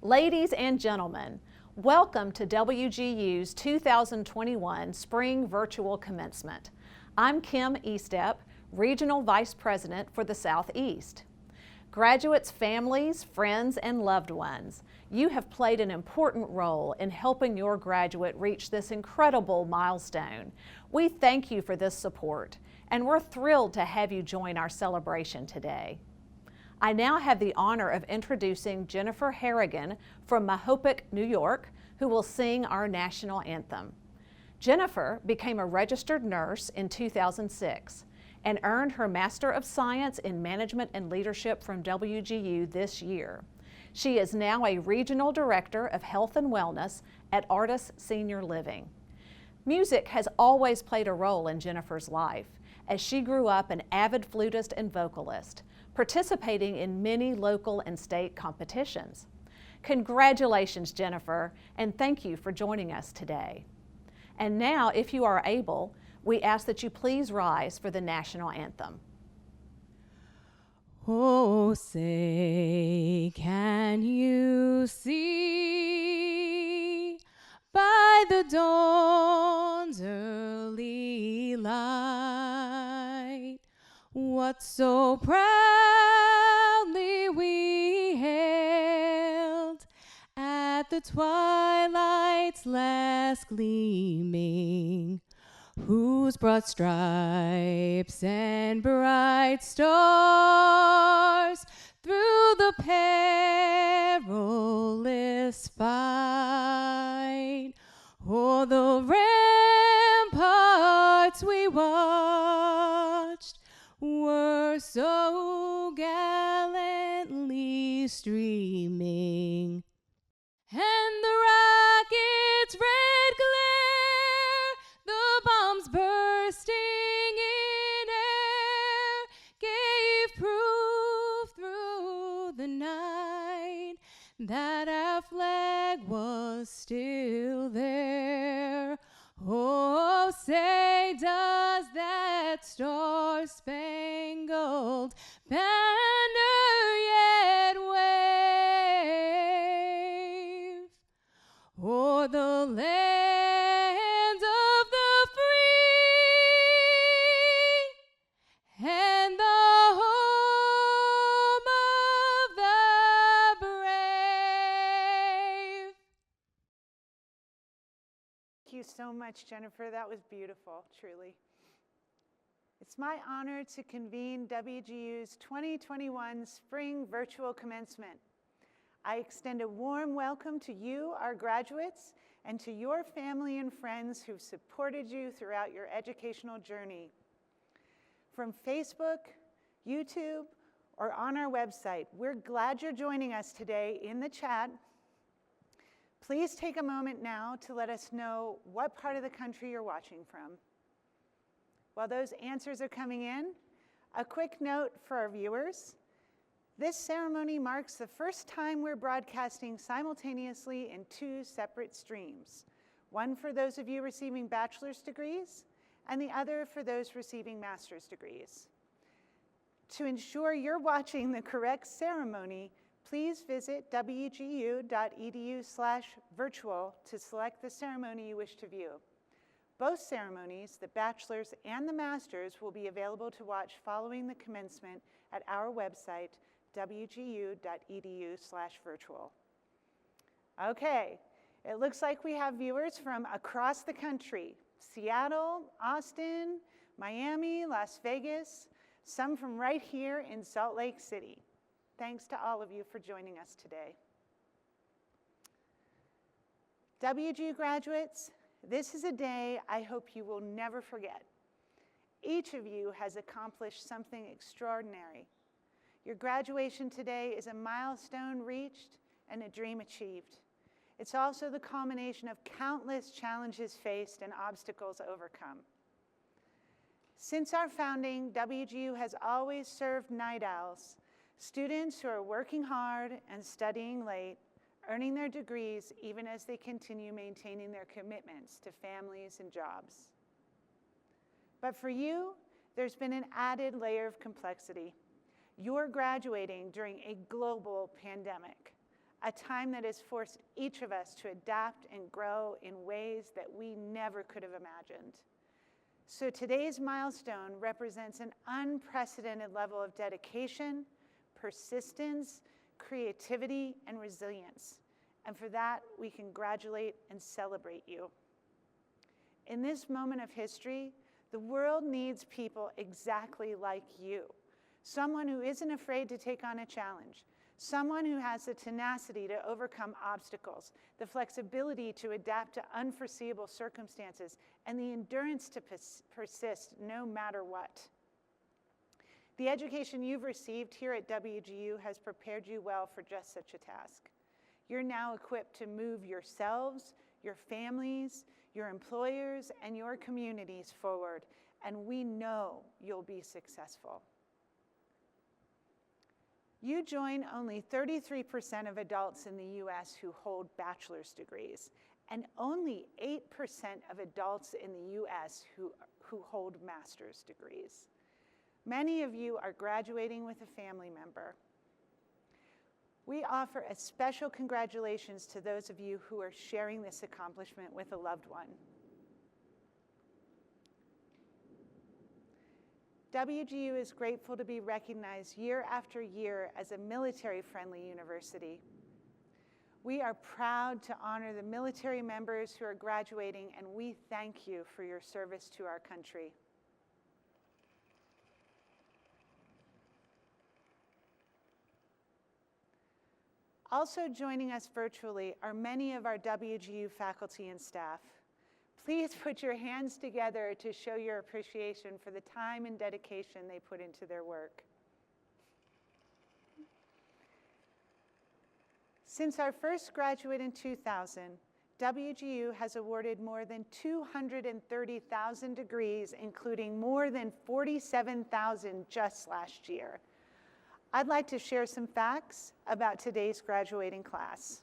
Ladies and gentlemen, welcome to WGU's 2021 Spring Virtual Commencement. I'm Kim Estep, Regional Vice President for the Southeast. Graduates, families, friends, and loved ones, you have played an important role in helping your graduate reach this incredible milestone. We thank you for this support, and we're thrilled to have you join our celebration today. I now have the honor of introducing Jennifer Harrigan from Mahopac, New York, who will sing our national anthem. Jennifer became a registered nurse in 2006 and earned her Master of Science in Management and Leadership from WGU this year. She is now a Regional Director of Health and Wellness at Artis Senior Living. Music has always played a role in Jennifer's life, as she grew up an avid flutist and vocalist, participating in many local and state competitions. Congratulations, Jennifer, and thank you for joining us today. And now, if you are able, we ask that you please rise for the national anthem. Oh, say, can you see by the dawn's early light what so proudly we hailed at the twilight's last gleaming, whose broad stripes and bright stars through the perilous fight o'er the ramparts we watched were so gallantly streaming, and the rocket's red glare, the bombs bursting in air, gave proof through the night that our flag was still there. Oh, say, does that star-spangled banner yet wave o'er the land of the free and the home of the brave? Thank you so much, Jennifer. That was beautiful, truly. It's my honor to convene WGU's 2021 Spring Virtual Commencement. I extend a warm welcome to you, our graduates, and to your family and friends who've supported you throughout your educational journey. From Facebook, YouTube, or on our website, we're glad you're joining us today in the chat. Please take a moment now to let us know what part of the country you're watching from. While those answers are coming in, a quick note for our viewers. This ceremony marks the first time we're broadcasting simultaneously in two separate streams, one for those of you receiving bachelor's degrees and the other for those receiving master's degrees. To ensure you're watching the correct ceremony, please visit wgu.edu/virtual to select the ceremony you wish to view. Both ceremonies, the bachelor's and the master's, will be available to watch following the commencement at our website, wgu.edu/virtual. Okay, it looks like we have viewers from across the country: Seattle, Austin, Miami, Las Vegas, some from right here in Salt Lake City. Thanks to all of you for joining us today. WGU graduates, this is a day I hope you will never forget. Each of you has accomplished something extraordinary. Your graduation today is a milestone reached and a dream achieved. It's also the culmination of countless challenges faced and obstacles overcome. Since our founding, WGU has always served night owls, students who are working hard and studying late, earning their degrees even as they continue maintaining their commitments to families and jobs. But for you, there's been an added layer of complexity. You're graduating during a global pandemic, a time that has forced each of us to adapt and grow in ways that we never could have imagined. So today's milestone represents an unprecedented level of dedication, persistence, creativity, and resilience. And for that, we congratulate and celebrate you. In this moment of history, the world needs people exactly like you. Someone who isn't afraid to take on a challenge. Someone who has the tenacity to overcome obstacles, the flexibility to adapt to unforeseeable circumstances, and the endurance to persist no matter what. The education you've received here at WGU has prepared you well for just such a task. You're now equipped to move yourselves, your families, your employers, and your communities forward, and we know you'll be successful. You join only 33% of adults in the US who hold bachelor's degrees, and only 8% of adults in the US who hold master's degrees. Many of you are graduating with a family member. We offer a special congratulations to those of you who are sharing this accomplishment with a loved one. WGU is grateful to be recognized year after year as a military-friendly university. We are proud to honor the military members who are graduating, and we thank you for your service to our country. Also joining us virtually are many of our WGU faculty and staff. Please put your hands together to show your appreciation for the time and dedication they put into their work. Since our first graduate in 2000, WGU has awarded more than 230,000 degrees, including more than 47,000 just last year. I'd like to share some facts about today's graduating class.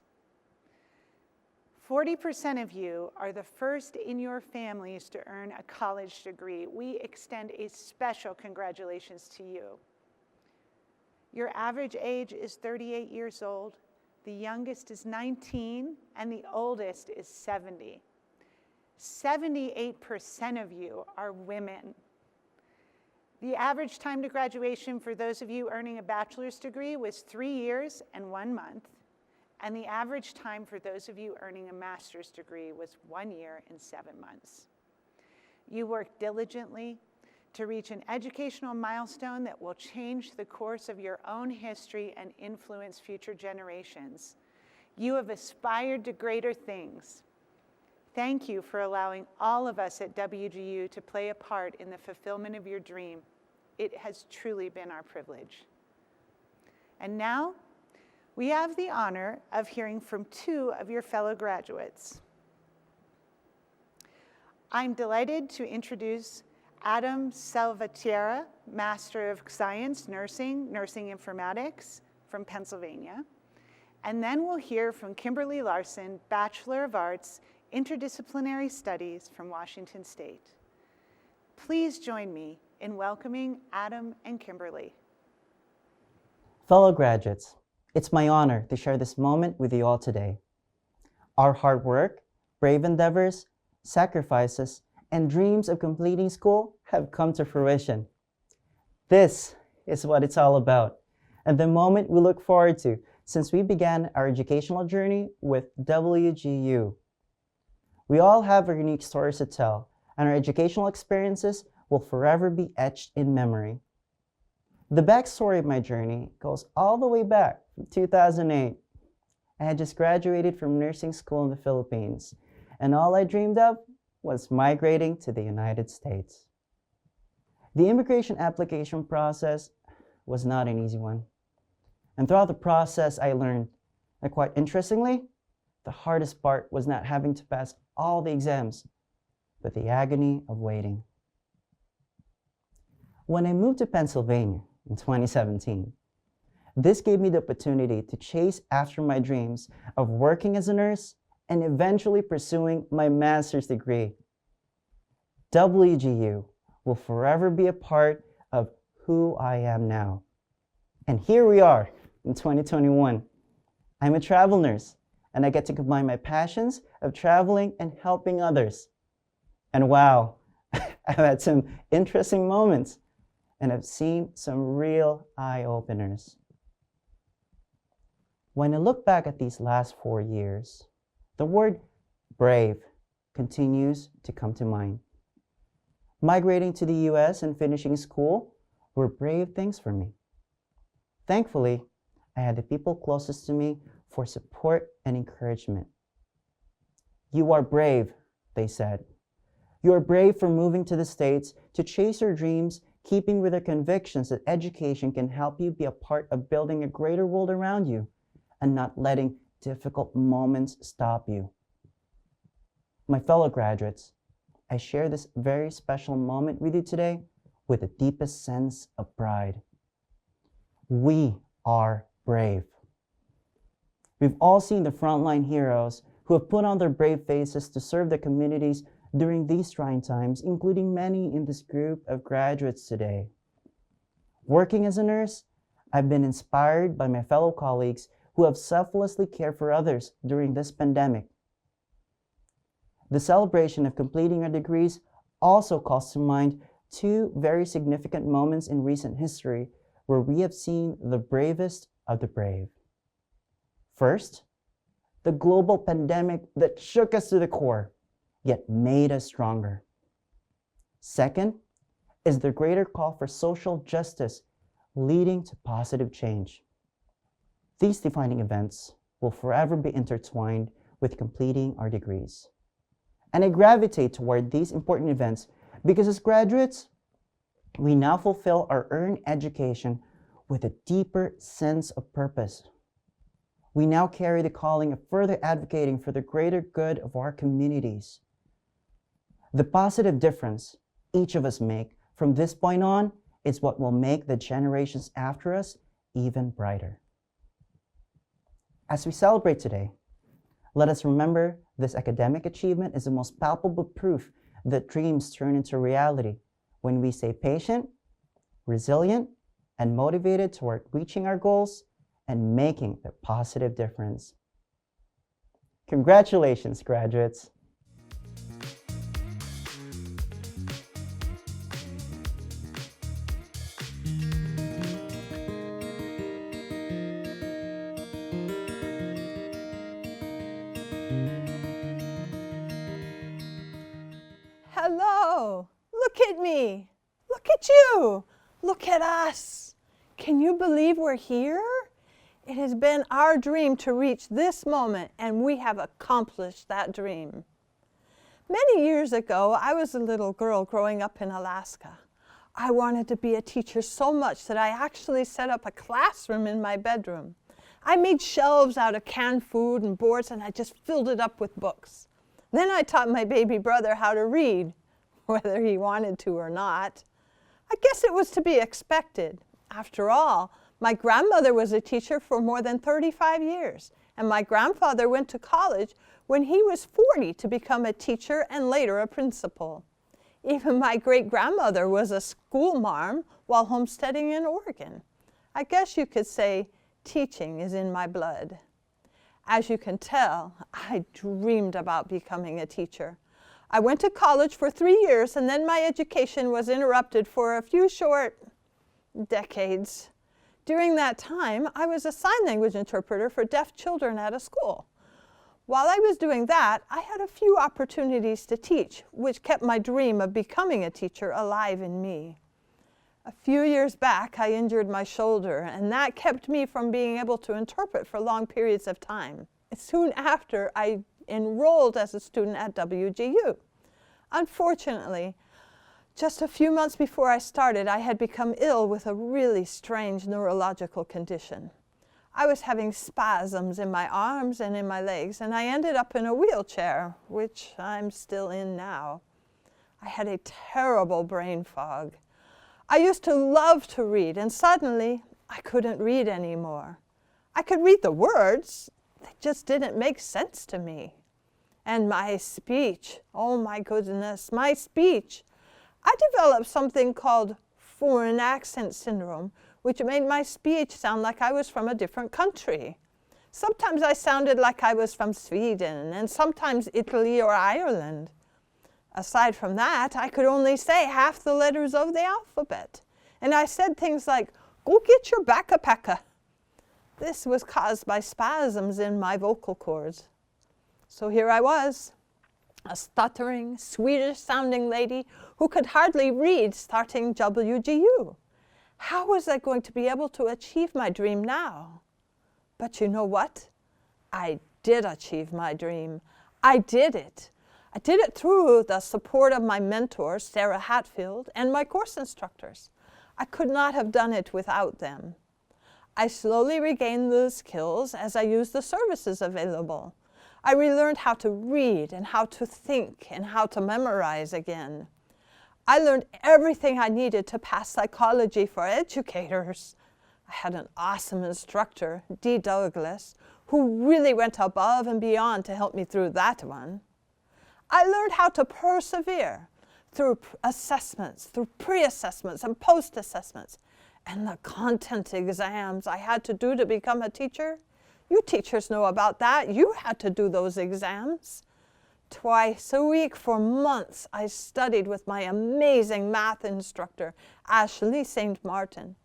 40% of you are the first in your families to earn a college degree. We extend a special congratulations to you. Your average age is 38 years old, the youngest is 19, and the oldest is 70. 78% of you are women. The average time to graduation for those of you earning a bachelor's degree was 3 years and 1 month. And the average time for those of you earning a master's degree was 1 year and 7 months. You worked diligently to reach an educational milestone that will change the course of your own history and influence future generations. You have aspired to greater things. Thank you for allowing all of us at WGU to play a part in the fulfillment of your dream. It has truly been our privilege. And now, we have the honor of hearing from 2 of your fellow graduates. I'm delighted to introduce Adam Salvatierra, Master of Science, Nursing Informatics from Pennsylvania. And then we'll hear from Kimberly Larson, Bachelor of Arts, Interdisciplinary Studies from Washington State. Please join me in welcoming Adam and Kimberly. Fellow graduates, it's my honor to share this moment with you all today. Our hard work, brave endeavors, sacrifices, and dreams of completing school have come to fruition. This is what it's all about, and the moment we look forward to since we began our educational journey with WGU. We all have our unique stories to tell, and our educational experiences will forever be etched in memory. The backstory of my journey goes all the way back from 2008. I had just graduated from nursing school in the Philippines, and all I dreamed of was migrating to the United States. The immigration application process was not an easy one. And throughout the process, I learned that quite interestingly, the hardest part was not having to pass all the exams, but the agony of waiting. When I moved to Pennsylvania in 2017, this gave me the opportunity to chase after my dreams of working as a nurse and eventually pursuing my master's degree. WGU will forever be a part of who I am now. And here we are in 2021. I'm a travel nurse, and I get to combine my passions of traveling and helping others. And wow, I've had some interesting moments, and I've seen some real eye-openers. When I look back at these last 4 years, the word brave continues to come to mind. Migrating to the US and finishing school were brave things for me. Thankfully, I had the people closest to me for support and encouragement. You are brave, they said. You are brave for moving to the States to chase your dreams, keeping with your convictions that education can help you be a part of building a greater world around you and not letting difficult moments stop you. My fellow graduates, I share this very special moment with you today with the deepest sense of pride. We are brave. We've all seen the frontline heroes who have put on their brave faces to serve their communities during these trying times, including many in this group of graduates today. Working as a nurse, I've been inspired by my fellow colleagues who have selflessly cared for others during this pandemic. The celebration of completing our degrees also calls to mind two very significant moments in recent history where we have seen the bravest of the brave. First, the global pandemic that shook us to the core, yet made us stronger. Second is the greater call for social justice leading to positive change. These defining events will forever be intertwined with completing our degrees. And I gravitate toward these important events because as graduates, we now fulfill our earned education with a deeper sense of purpose. We now carry the calling of further advocating for the greater good of our communities. The positive difference each of us make from this point on is what will make the generations after us even brighter. As we celebrate today, let us remember this academic achievement is the most palpable proof that dreams turn into reality when we stay patient, resilient, and motivated toward reaching our goals and making a positive difference. Congratulations, graduates. Hello, look at me, look at you, look at us. Can you believe we're here? It has been our dream to reach this moment, and we have accomplished that dream. Many years ago, I was a little girl growing up in Alaska. I wanted to be a teacher so much that I actually set up a classroom in my bedroom. I made shelves out of canned food and boards, and I just filled it up with books. Then I taught my baby brother how to read, whether he wanted to or not. I guess it was to be expected. After all, my grandmother was a teacher for more than 35 years, and my grandfather went to college when he was 40 to become a teacher and later a principal. Even my great-grandmother was a school marm while homesteading in Oregon. I guess you could say teaching is in my blood. As you can tell, I dreamed about becoming a teacher. I went to college for 3 years, and then my education was interrupted for a few short decades. During that time, I was a sign language interpreter for deaf children at a school. While I was doing that, I had a few opportunities to teach, which kept my dream of becoming a teacher alive in me. A few years back, I injured my shoulder, and that kept me from being able to interpret for long periods of time. Soon after, I enrolled as a student at WGU. Unfortunately, just a few months before I started, I had become ill with a really strange neurological condition. I was having spasms in my arms and in my legs, and I ended up in a wheelchair, which I'm still in now. I had a terrible brain fog. I used to love to read, and suddenly I couldn't read anymore. I could read the words, they just didn't make sense to me. And my speech, oh my goodness, my speech. I developed something called foreign accent syndrome, which made my speech sound like I was from a different country. Sometimes I sounded like I was from Sweden, and sometimes Italy or Ireland. Aside from that, I could only say half the letters of the alphabet. And I said things like, "Go get your backpacker." This was caused by spasms in my vocal cords. So here I was, a stuttering, Swedish-sounding lady who could hardly read starting WGU. How was I going to be able to achieve my dream now? But you know what? I did achieve my dream. I did it. I did it through the support of my mentor, Sarah Hatfield, and my course instructors. I could not have done it without them. I slowly regained the skills as I used the services available. I relearned how to read and how to think and how to memorize again. I learned everything I needed to pass psychology for educators. I had an awesome instructor, Dee Douglas, who really went above and beyond to help me through that one. I learned how to persevere through assessments, through pre-assessments and post-assessments, and the content exams I had to do to become a teacher. You teachers know about that. You had to do those exams. Twice a week for months, I studied with my amazing math instructor, Ashley St. Martin.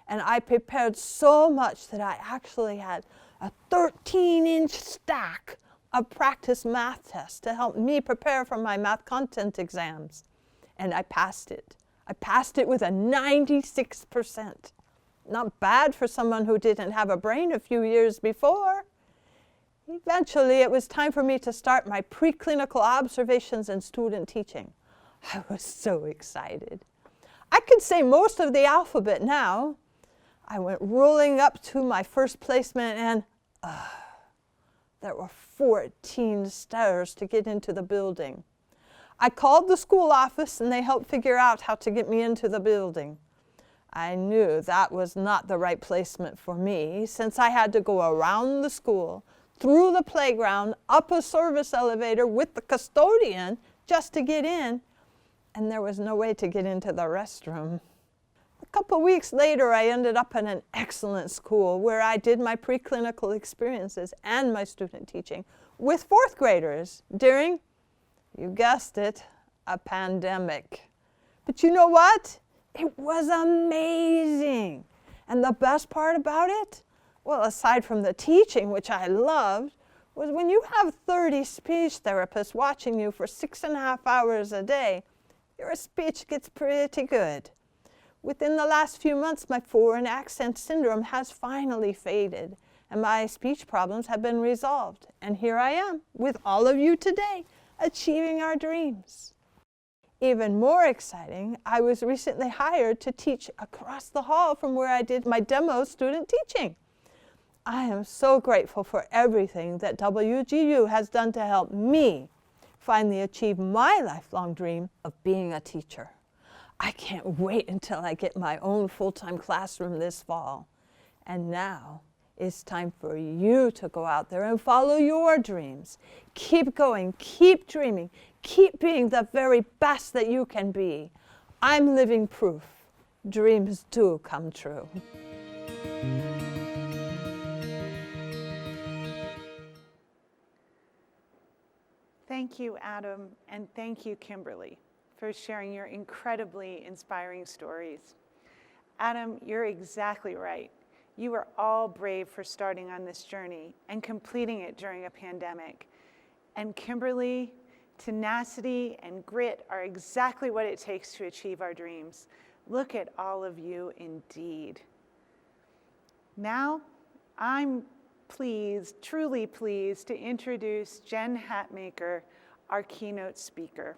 And I prepared so much that I actually had a 13-inch stack of practice math tests to help me prepare for my math content exams. And I passed it. I passed it with a 96%. Not bad for someone who didn't have a brain a few years before. Eventually, it was time for me to start my preclinical observations in student teaching. I was so excited. I could say most of the alphabet now. I went rolling up to my first placement and there were 14 stairs to get into the building. I called the school office and they helped figure out how to get me into the building. I knew that was not the right placement for me since I had to go around the school, through the playground, up a service elevator with the custodian just to get in, and there was no way to get into the restroom. A couple weeks later, I ended up in an excellent school where I did my preclinical experiences and my student teaching with fourth graders during, you guessed it, a pandemic. But you know what? It was amazing. And the best part about it, well, aside from the teaching, which I loved, was when you have 30 speech therapists watching you for 6.5 hours a day, your speech gets pretty good. Within the last few months, my foreign accent syndrome has finally faded, and my speech problems have been resolved. And here I am, with all of you today, achieving our dreams. Even more exciting, I was recently hired to teach across the hall from where I did my demo student teaching. I am so grateful for everything that WGU has done to help me finally achieve my lifelong dream of being a teacher. I can't wait until I get my own full-time classroom this fall. And now it's time for you to go out there and follow your dreams. Keep going, keep dreaming, keep being the very best that you can be. I'm living proof. Dreams do come true. Thank you, Adam, and thank you, Kimberly, for sharing your incredibly inspiring stories. Adam, you're exactly right. You were all brave for starting on this journey and completing it during a pandemic. And Kimberly, tenacity and grit are exactly what it takes to achieve our dreams. Look at all of you indeed. Now, I'm pleased, truly pleased, to introduce Jen Hatmaker, our keynote speaker.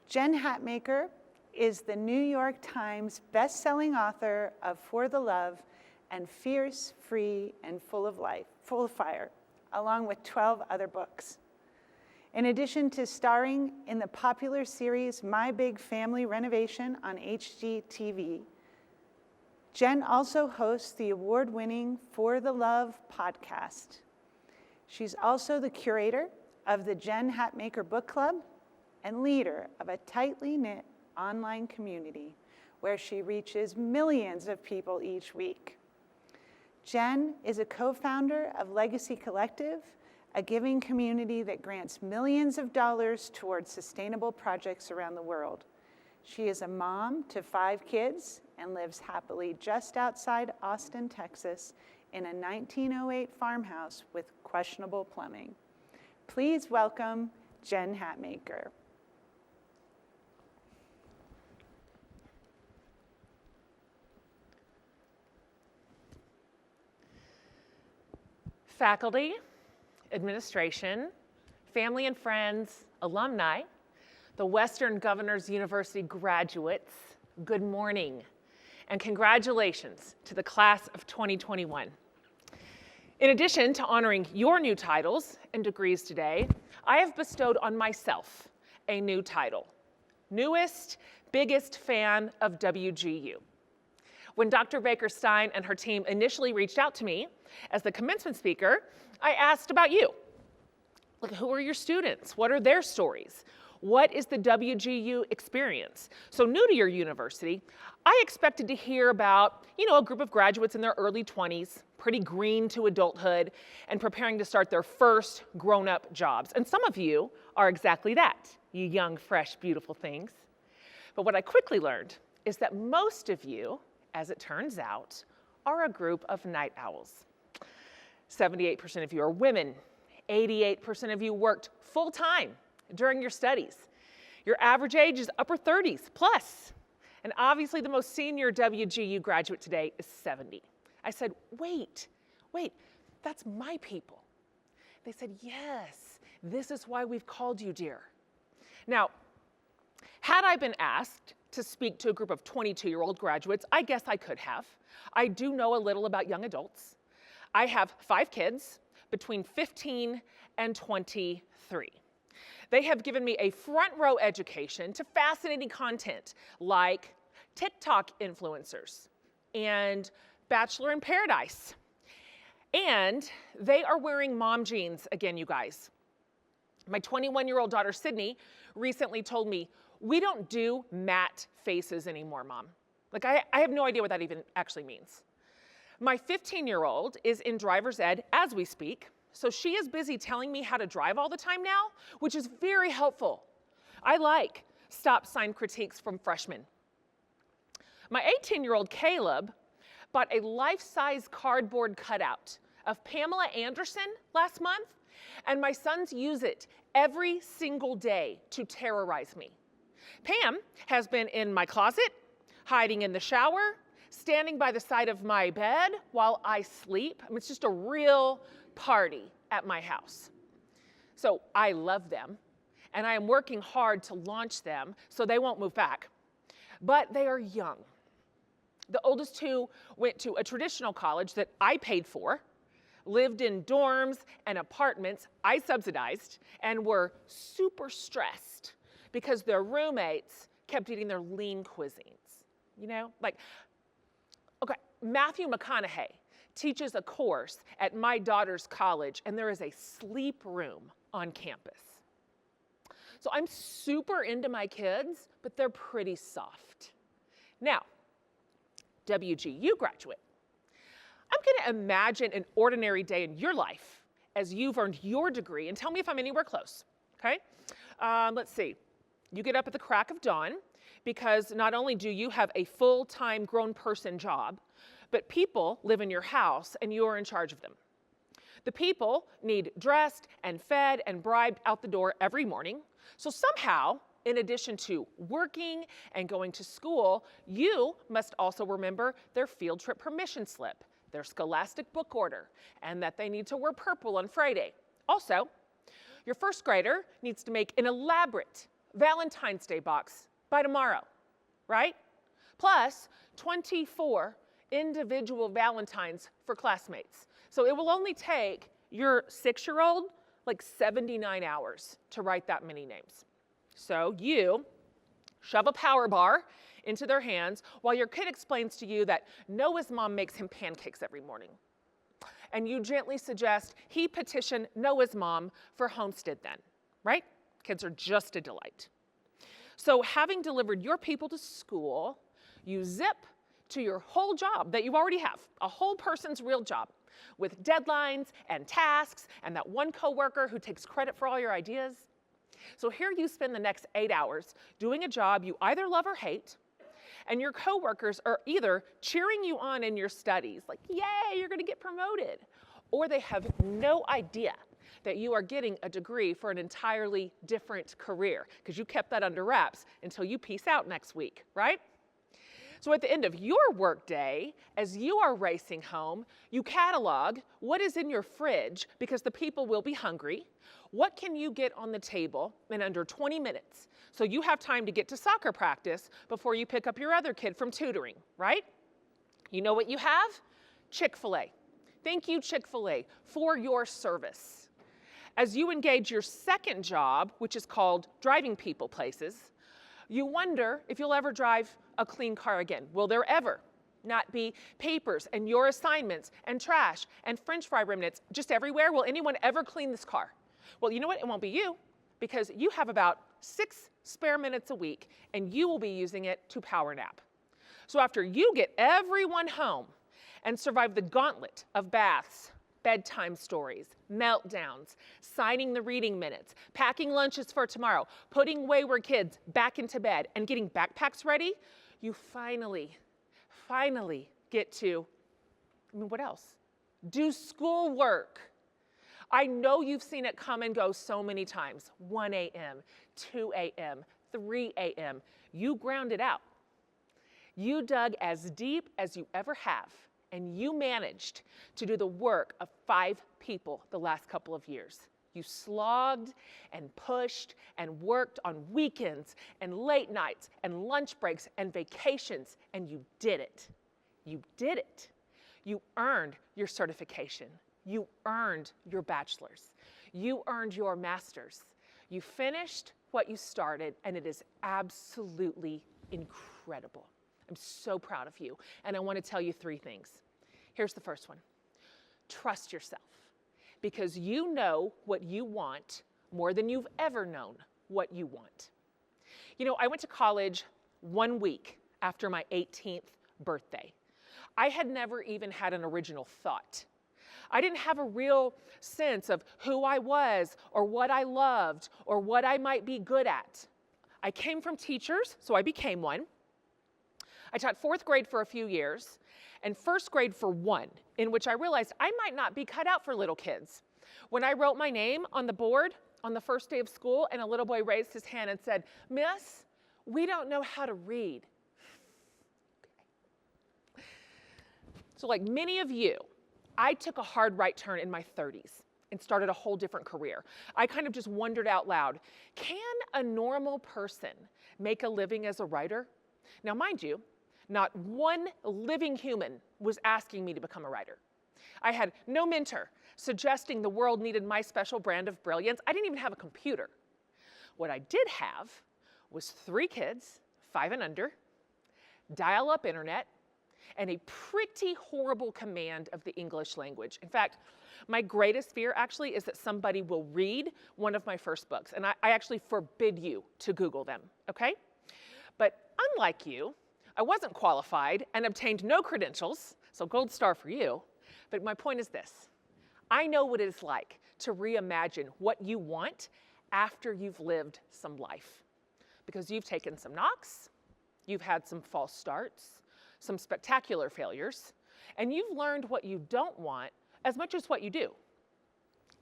Jen Hatmaker is the New York Times best-selling author of For the Love and Fierce, Free, and Full of Fire, along with 12 other books. In addition to starring in the popular series My Big Family Renovation on HGTV, Jen also hosts the award-winning For the Love podcast. She's also the curator of the Jen Hatmaker Book Club and leader of a tightly knit online community where she reaches millions of people each week. Jen is a co-founder of Legacy Collective, a giving community that grants millions of dollars towards sustainable projects around the world. She is a mom to 5 kids and lives happily just outside Austin, Texas, in a 1908 farmhouse with questionable plumbing. Please welcome Jen Hatmaker. Faculty, administration, family and friends, alumni, the Western Governors University graduates, good morning, and congratulations to the class of 2021. In addition to honoring your new titles and degrees today, I have bestowed on myself a new title, Newest, Biggest Fan of WGU. When Dr. Baker-Stein and her team initially reached out to me as the commencement speaker, I asked about you. Like, who are your students? What are their stories? What is the WGU experience? So new to your university, I expected to hear about, a group of graduates in their early 20s, pretty green to adulthood, and preparing to start their first grown-up jobs. And some of you are exactly that, you young, fresh, beautiful things. But what I quickly learned is that most of you, as it turns out, are a group of night owls. 78% of you are women. 88% of you worked full-time during your studies. Your average age is upper 30s plus. And obviously the most senior WGU graduate today is 70. I said, wait, that's my people. They said, yes, this is why we've called you, dear. Now, had I been asked to speak to a group of 22-year-old graduates, I guess I could have. I do know a little about young adults. I have 5 kids between 15 and 23. They have given me a front row education to fascinating content like TikTok influencers and Bachelor in Paradise. And they are wearing mom jeans again, you guys. My 21-year-old daughter, Sydney, recently told me, we don't do matte faces anymore, Mom. Like, I have no idea what that even actually means. My 15-year-old is in driver's ed as we speak, so she is busy telling me how to drive all the time now, which is very helpful. I like stop sign critiques from freshmen. My 18-year-old Caleb bought a life-size cardboard cutout of Pamela Anderson last month, and my sons use it every single day to terrorize me. Pam has been in my closet, hiding in the shower, standing by the side of my bed while I sleep. I mean, it's just a real party at my house. So I love them, and I am working hard to launch them so they won't move back. But they are young. The oldest 2 went to a traditional college that I paid for, lived in dorms and apartments I subsidized, and were super stressed because their roommates kept eating their lean cuisines. Matthew McConaughey teaches a course at my daughter's college, and there is a sleep room on campus. So I'm super into my kids, but they're pretty soft. Now, WGU graduate, I'm gonna imagine an ordinary day in your life as you've earned your degree, and tell me if I'm anywhere close, okay? Let's see. You get up at the crack of dawn because not only do you have a full-time grown person job, but people live in your house and you're in charge of them. The people need dressed and fed and bribed out the door every morning. So somehow, in addition to working and going to school, you must also remember their field trip permission slip, their scholastic book order, and that they need to wear purple on Friday. Also, your first grader needs to make an elaborate Valentine's Day box by tomorrow, right? Plus 24 individual Valentines for classmates. So it will only take your 6-year-old like 79 hours to write that many names. So you shove a power bar into their hands while your kid explains to you that Noah's mom makes him pancakes every morning. And you gently suggest he petition Noah's mom for homestead then, right? Kids are just a delight. So having delivered your people to school, you zip to your whole job that you already have, a whole person's real job, with deadlines and tasks and that one coworker who takes credit for all your ideas. So here you spend the next 8 hours doing a job you either love or hate, and your coworkers are either cheering you on in your studies, like, yay, you're gonna get promoted, or they have no idea that you are getting a degree for an entirely different career, because you kept that under wraps until you peace out next week, right? So at the end of your workday, as you are racing home, you catalog what is in your fridge because the people will be hungry. What can you get on the table in under 20 minutes so you have time to get to soccer practice before you pick up your other kid from tutoring, right? You know what you have? Chick-fil-A. Thank you, Chick-fil-A, for your service. As you engage your second job, which is called driving people places, you wonder if you'll ever drive a clean car again. Will there ever not be papers and your assignments and trash and French fry remnants just everywhere? Will anyone ever clean this car? Well, you know what? It won't be you, because you have about 6 spare minutes a week and you will be using it to power nap. So after you get everyone home and survive the gauntlet of baths, bedtime stories, meltdowns, signing the reading minutes, packing lunches for tomorrow, putting wayward kids back into bed, and getting backpacks ready, you finally get to, what else? Do schoolwork. I know you've seen it come and go so many times. 1 a.m., 2 a.m., 3 a.m. You ground it out. You dug as deep as you ever have, and you managed to do the work of 5 people the last couple of years. You slogged and pushed and worked on weekends and late nights and lunch breaks and vacations, and you did it. You did it. You earned your certification. You earned your bachelor's. You earned your master's. You finished what you started, and it is absolutely incredible. I'm so proud of you, and I want to tell you 3 things. Here's the first one. Trust yourself, because you know what you want more than you've ever known what you want. You know, I went to college 1 week after my 18th birthday. I had never even had an original thought. I didn't have a real sense of who I was or what I loved or what I might be good at. I came from teachers, so I became one. I taught 4th grade for a few years and 1st grade for 1, in which I realized I might not be cut out for little kids. When I wrote my name on the board on the first day of school, and a little boy raised his hand and said, "Miss, we don't know how to read." So like many of you, I took a hard right turn in my 30s and started a whole different career. I kind of just wondered out loud, can a normal person make a living as a writer? Now, mind you, not one living human was asking me to become a writer. I had no mentor suggesting the world needed my special brand of brilliance. I didn't even have a computer. What I did have was 3 kids, 5 and under, dial-up internet, and a pretty horrible command of the English language. In fact, my greatest fear actually is that somebody will read one of my first books, and I actually forbid you to Google them, okay? But unlike you, I wasn't qualified and obtained no credentials, so gold star for you. But my point is this: I know what it is like to reimagine what you want after you've lived some life. Because you've taken some knocks, you've had some false starts, some spectacular failures, and you've learned what you don't want as much as what you do.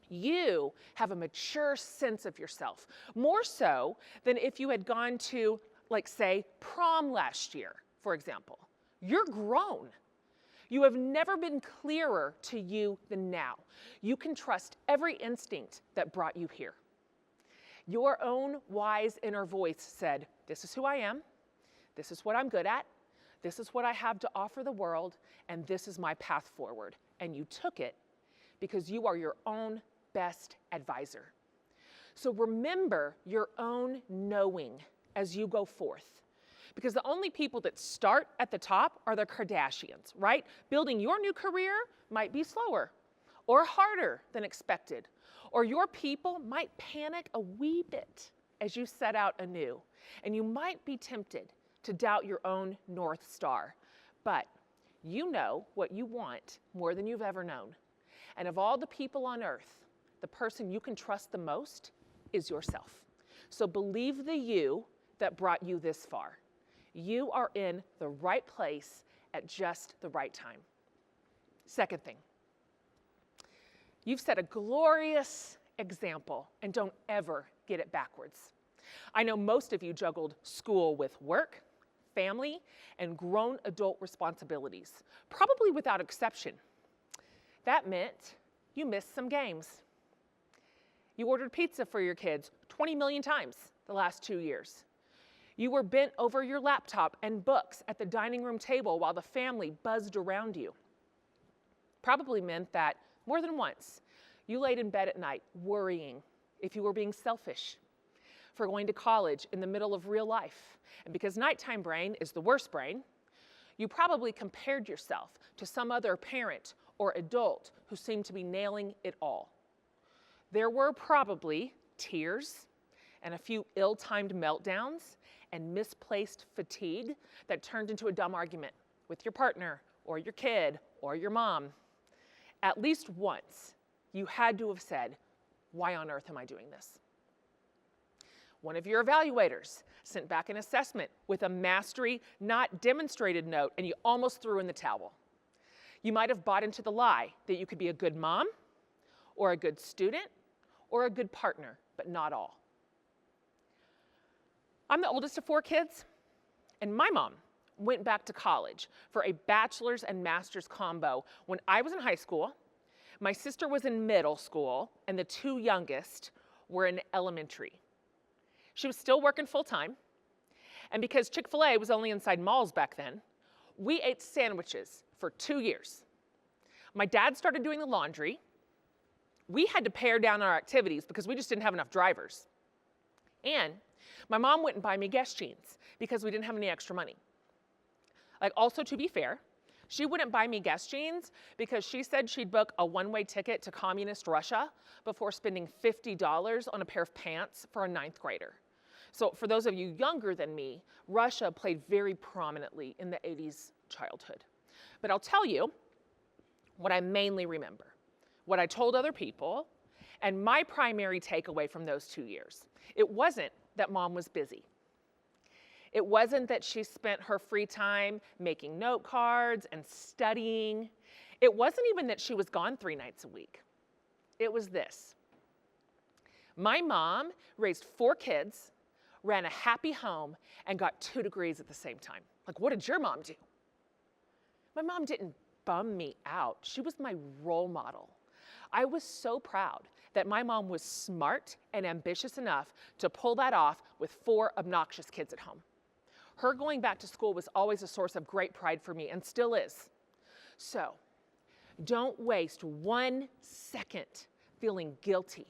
You have a mature sense of yourself, more so than if you had gone to, like, say, prom last year, for example. You're grown. You have never been clearer to you than now. You can trust every instinct that brought you here. Your own wise inner voice said, "This is who I am, this is what I'm good at, this is what I have to offer the world, and this is my path forward." And you took it because you are your own best advisor. So remember your own knowing as you go forth. Because the only people that start at the top are the Kardashians, right? Building your new career might be slower or harder than expected, or your people might panic a wee bit as you set out anew, and you might be tempted to doubt your own North Star. But you know what you want more than you've ever known. And of all the people on earth, the person you can trust the most is yourself. So believe the you that brought you this far. You are in the right place at just the right time. Second thing, you've set a glorious example, and don't ever get it backwards. I know most of you juggled school with work, family, and grown adult responsibilities, probably without exception. That meant you missed some games. You ordered pizza for your kids 20 million times the last 2 years. You were bent over your laptop and books at the dining room table while the family buzzed around you. Probably meant that more than once, you laid in bed at night worrying if you were being selfish, for going to college in the middle of real life. And because nighttime brain is the worst brain, you probably compared yourself to some other parent or adult who seemed to be nailing it all. There were probably tears and a few ill-timed meltdowns and misplaced fatigue that turned into a dumb argument with your partner or your kid or your mom. At least once, you had to have said, "Why on earth am I doing this?" One of your evaluators sent back an assessment with a mastery not demonstrated note, and you almost threw in the towel. You might have bought into the lie that you could be a good mom, or a good student, or a good partner, but not all. I'm the oldest of 4 kids, and my mom went back to college for a bachelor's and master's combo when I was in high school, my sister was in middle school, and the 2 youngest were in elementary. She was still working full-time, and because Chick-fil-A was only inside malls back then, we ate sandwiches for 2 years. My dad started doing the laundry. We had to pare down our activities because we just didn't have enough drivers. And my mom wouldn't buy me Guess jeans because we didn't have any extra money. Also, to be fair, she wouldn't buy me Guess jeans because she said she'd book a one-way ticket to communist Russia before spending $50 on a pair of pants for a 9th grader. So for those of you younger than me, Russia played very prominently in the 80s childhood. But I'll tell you what I mainly remember, what I told other people, and my primary takeaway from those 2 years. It wasn't that mom was busy. It wasn't that she spent her free time making note cards and studying. It wasn't even that she was gone 3 nights a week. It was this. My mom raised 4 kids, ran a happy home, and got 2 degrees at the same time. What did your mom do? My mom didn't bum me out. She was my role model. I was so proud that my mom was smart and ambitious enough to pull that off with 4 obnoxious kids at home. Her going back to school was always a source of great pride for me, and still is. So, don't waste 1 second feeling guilty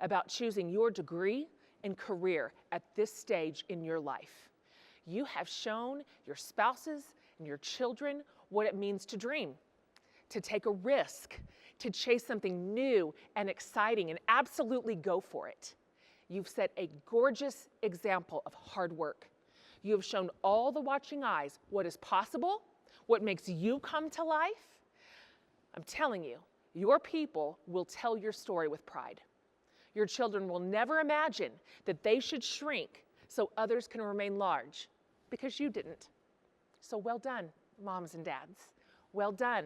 about choosing your degree and career at this stage in your life. You have shown your spouses and your children what it means to dream, to take a risk, to chase something new and exciting, and absolutely go for it. You've set a gorgeous example of hard work. You have shown all the watching eyes what is possible, what makes you come to life. I'm telling you, your people will tell your story with pride. Your children will never imagine that they should shrink so others can remain large, because you didn't. So well done, moms and dads. Well done,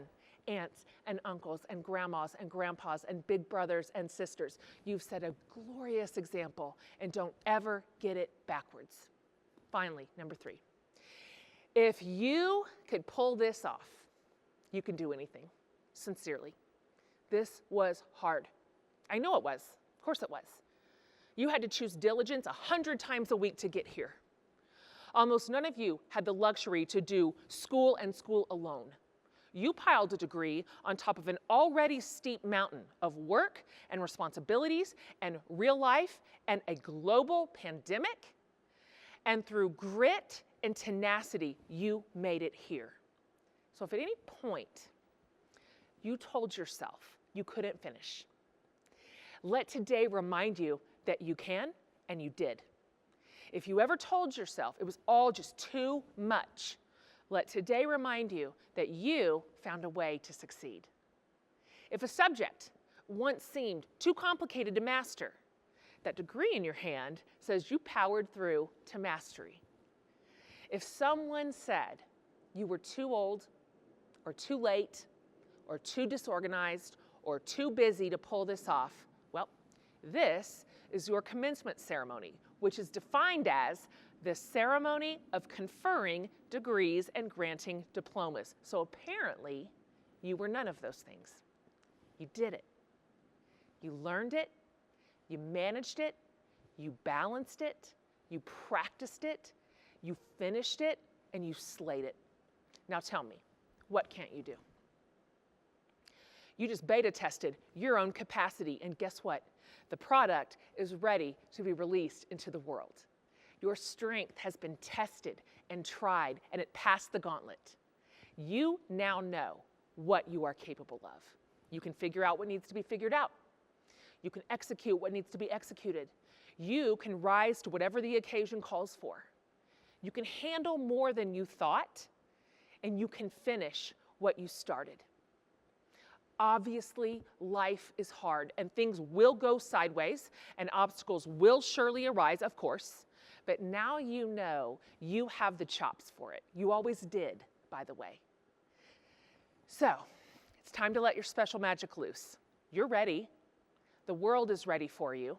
aunts and uncles and grandmas and grandpas and big brothers and sisters. You've set a glorious example, and don't ever get it backwards. Finally, number 3. If you could pull this off, you can do anything. Sincerely. This was hard. I know it was. Of course it was. You had to choose diligence 100 times a week to get here. Almost none of you had the luxury to do school and school alone. You piled a degree on top of an already steep mountain of work and responsibilities and real life and a global pandemic. And through grit and tenacity, you made it here. So if at any point you told yourself you couldn't finish, let today remind you that you can and you did. If you ever told yourself it was all just too much, Let today remind you that you found a way to succeed. If a subject once seemed too complicated to master, that degree in your hand says you powered through to mastery. If someone said you were too old, or too late, or too disorganized, or too busy to pull this off, well, this is your commencement ceremony, which is defined as the ceremony of conferring degrees and granting diplomas. So apparently, you were none of those things. You did it. You learned it, you managed it, you balanced it, you practiced it, you finished it, and you slayed it. Now tell me, what can't you do? You just beta tested your own capacity, and guess what? The product is ready to be released into the world. Your strength has been tested and tried, and it passed the gauntlet. You now know what you are capable of. You can figure out what needs to be figured out. You can execute what needs to be executed. You can rise to whatever the occasion calls for. You can handle more than you thought, and you can finish what you started. Obviously, life is hard, and things will go sideways, and obstacles will surely arise, of course. But now you know you have the chops for it. You always did, by the way. So, it's time to let your special magic loose. You're ready. The world is ready for you.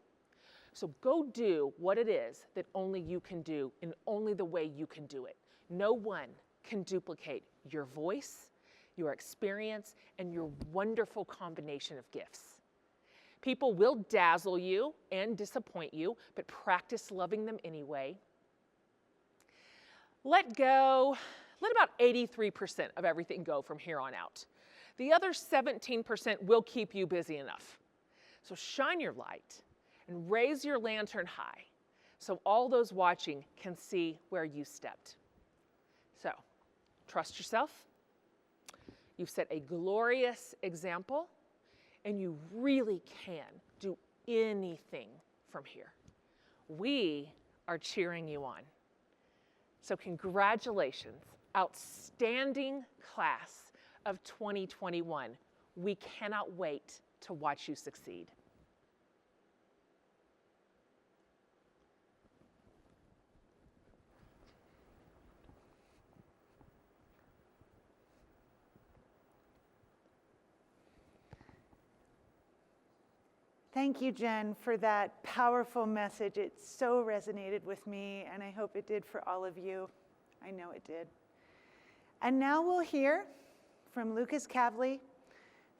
So go do what it is that only you can do in only the way you can do it. No one can duplicate your voice, your experience, and your wonderful combination of gifts. People will dazzle you and disappoint you, but practice loving them anyway. Let about 83% of everything go from here on out. The other 17% will keep you busy enough. So shine your light and raise your lantern high so all those watching can see where you stepped. So, trust yourself. You've set a glorious example, and you really can do anything from here. We are cheering you on. So congratulations, outstanding class of 2021. We cannot wait to watch you succeed. Thank you, Jen, for that powerful message. It so resonated with me, and I hope it did for all of you. I know it did. And now we'll hear from Lucas Kavli,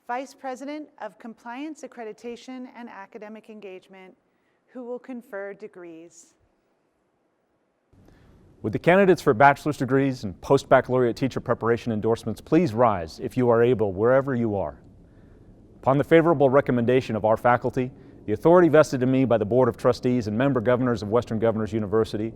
Vice President of Compliance, Accreditation, and Academic Engagement, who will confer degrees. Would the candidates for bachelor's degrees and post-baccalaureate teacher preparation endorsements please rise, if you are able, wherever you are. Upon the favorable recommendation of our faculty, the authority vested in me by the Board of Trustees and member governors of Western Governors University,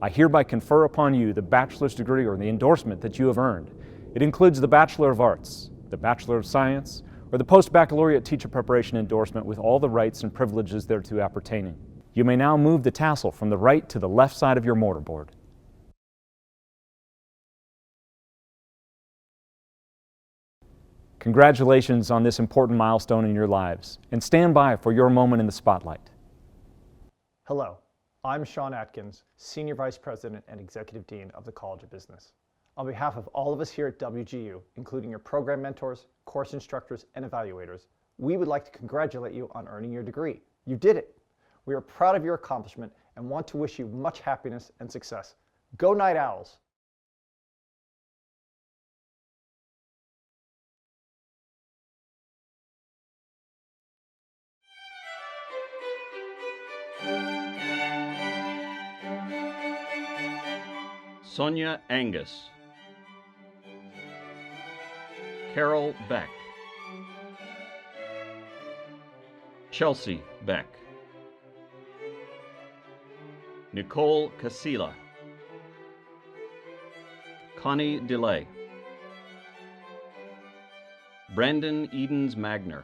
I hereby confer upon you the bachelor's degree or the endorsement that you have earned. It includes the Bachelor of Arts, the Bachelor of Science, or the post-baccalaureate teacher preparation endorsement with all the rights and privileges thereto appertaining. You may now move the tassel from the right to the left side of your mortarboard. Congratulations on this important milestone in your lives, and stand by for your moment in the spotlight. Hello, I'm Sean Atkins, Senior Vice President and Executive Dean of the College of Business. On behalf of all of us here at WGU, including your program mentors, course instructors, and evaluators, we would like to congratulate you on earning your degree. You did it. We are proud of your accomplishment and want to wish you much happiness and success. Go Night Owls! Sonia Angus, Carol Beck, Chelsea Beck, Nicole Casilla, Connie DeLay, Brandon Edens Magner,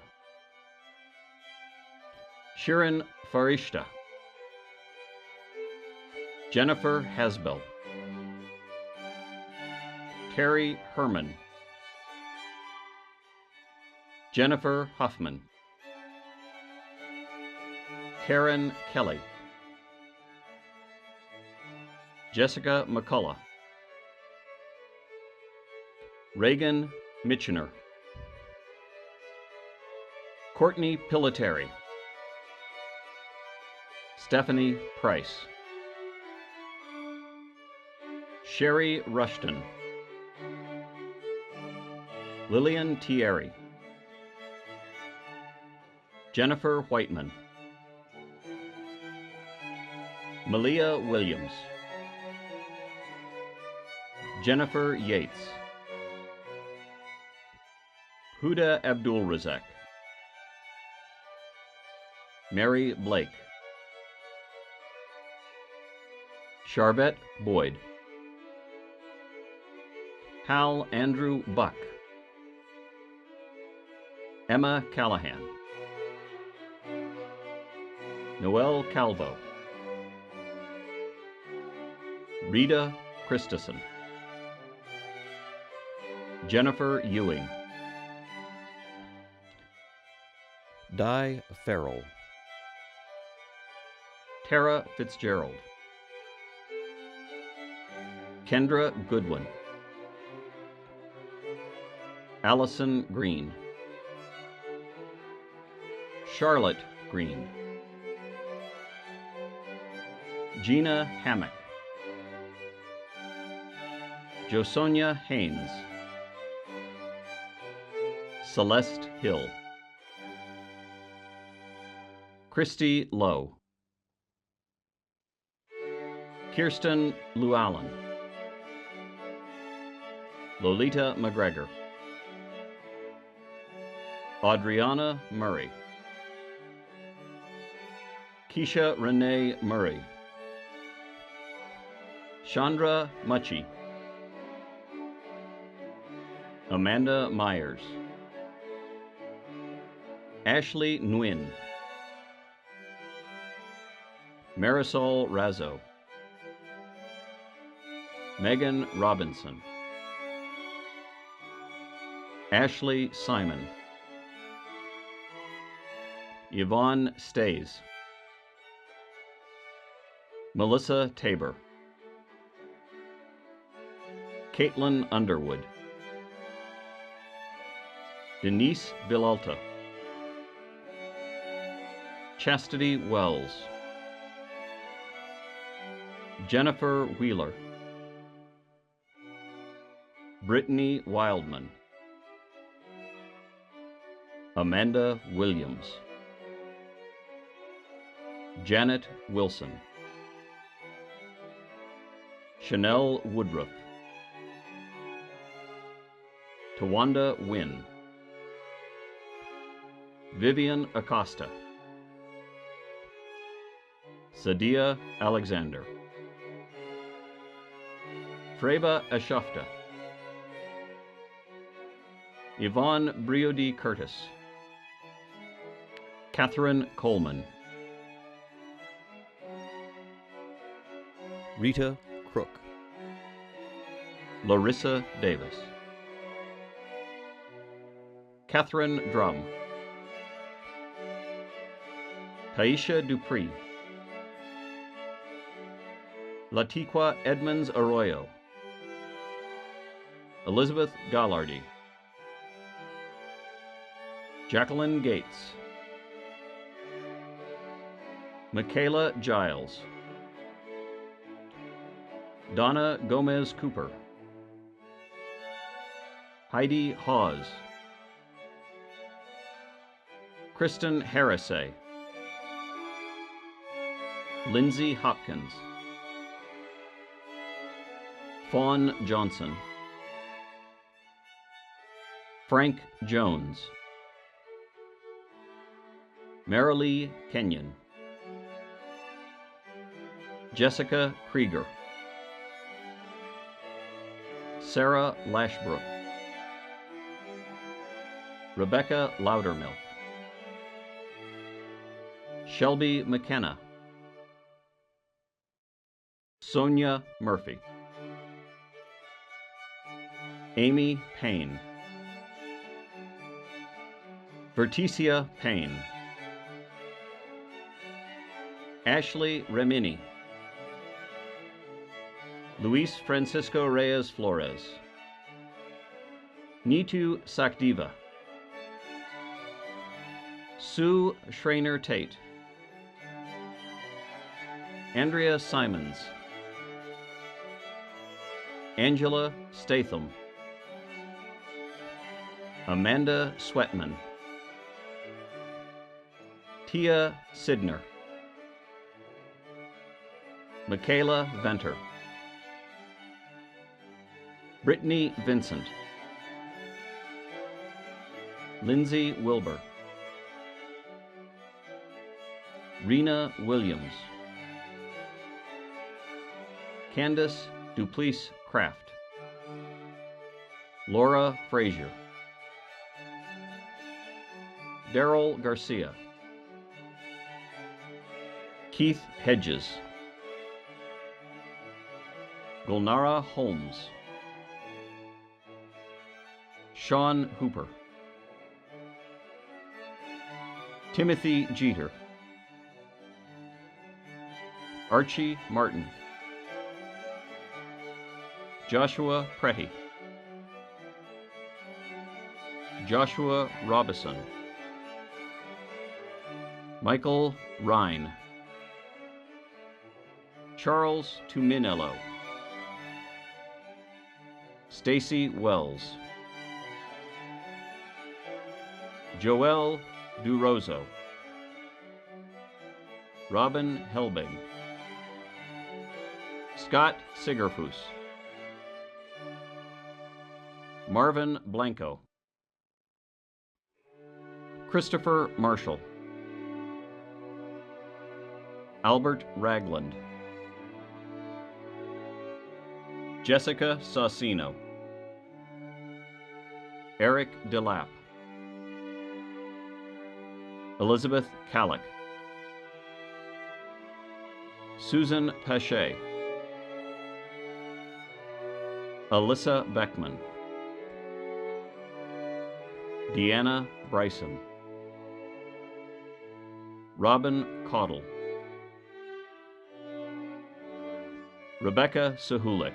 Shirin Farishta, Jennifer Hasbel, Carrie Herman, Jennifer Huffman, Karen Kelly, Jessica McCullough, Reagan Mitchener, Courtney Pilitary, Stephanie Price, Sherry Rushton, Lillian Thierry, Jennifer Whiteman, Malia Williams, Jennifer Yates, Huda Abdul Razak, Mary Blake, Charvette Boyd, Hal Andrew Buck, Emma Callahan, Noel Calvo, Rita Christensen, Jennifer Ewing, Di Farrell, Tara Fitzgerald, Kendra Goodwin, Allison Green, Charlotte Green, Gina Hammock, Josonia Haynes, Celeste Hill, Christy Lowe, Kirsten Llewellyn, Lolita McGregor, Adriana Murray, Keisha Renee Murray, Chandra Mucci, Amanda Myers, Ashley Nguyen, Marisol Razzo, Megan Robinson, Ashley Simon, Yvonne Stays, Melissa Tabor, Caitlin Underwood, Denise Villalta, Chastity Wells, Jennifer Wheeler, Brittany Wildman, Amanda Williams, Janet Wilson, Chanel Woodruff, Tawanda Wynn, Vivian Acosta, Sadia Alexander, Freba Ashafta, Yvonne Briody Curtis, Catherine Coleman, Rita Crook, Larissa Davis, Catherine Drum, Taisha Dupree, Latiqua Edmonds Arroyo, Elizabeth Gallardy, Jacqueline Gates, Michaela Giles, Donna Gomez Cooper, Heidi Hawes, Kristen Harrisay, Lindsay Hopkins, Fawn Johnson, Frank Jones, Marilee Kenyon, Jessica Krieger, Sarah Lashbrook, Rebecca Loudermilk, Shelby McKenna, Sonia Murphy, Amy Payne. Verticia Payne. Ashley Remini. Luis Francisco Reyes Flores. Neetu Sakdeva. Sue Schreiner Tate. Andrea Simons. Angela Statham. Amanda Sweatman. Tia Sidner. Michaela Venter. Brittany Vincent. Lindsay Wilbur. Rena Williams. Candace Duplice Craft. Laura Frazier. Daryl Garcia. Keith Hedges. Gulnara Holmes. Sean Hooper. Timothy Jeter. Archie Martin. Joshua Pretty. Joshua Robison. Michael Rhine. Charles Tuminello. Stacy Wells. Joelle DuRoso. Robin Helbig. Scott Sigerfus. Marvin Blanco. Christopher Marshall. Albert Ragland. Jessica Saucino. Eric DeLapp. Elizabeth Kallick. Susan Pache. Alyssa Beckman. Deanna Bryson. Robin Caudle. Rebecca Sahulik.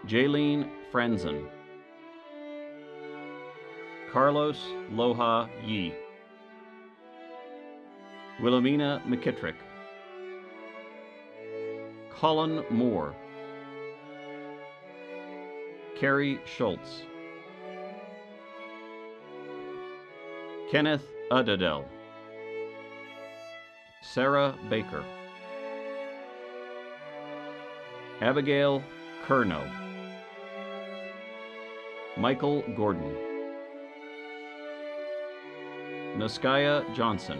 Jaylene Franzen. Carlos Loha Yi. Wilhelmina McKittrick. Colin Moore. Carrie Schultz. Kenneth Udadell. Sarah Baker. Abigail Curnow. Michael Gordon. Naskaya Johnson.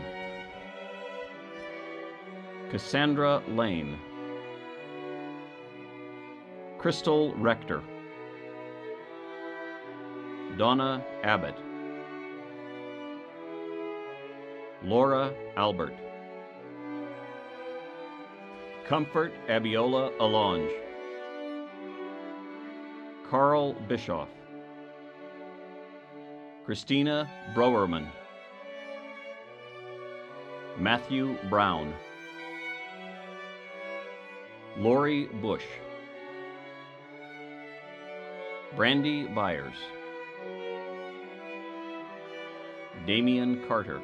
Cassandra Lane. Crystal Rector. Donna Abbott. Laura Albert. Comfort Abiola Alonge. Carl Bischoff. Christina Browerman. Matthew Brown. Lori Bush. Brandy Byers. Damian Carter.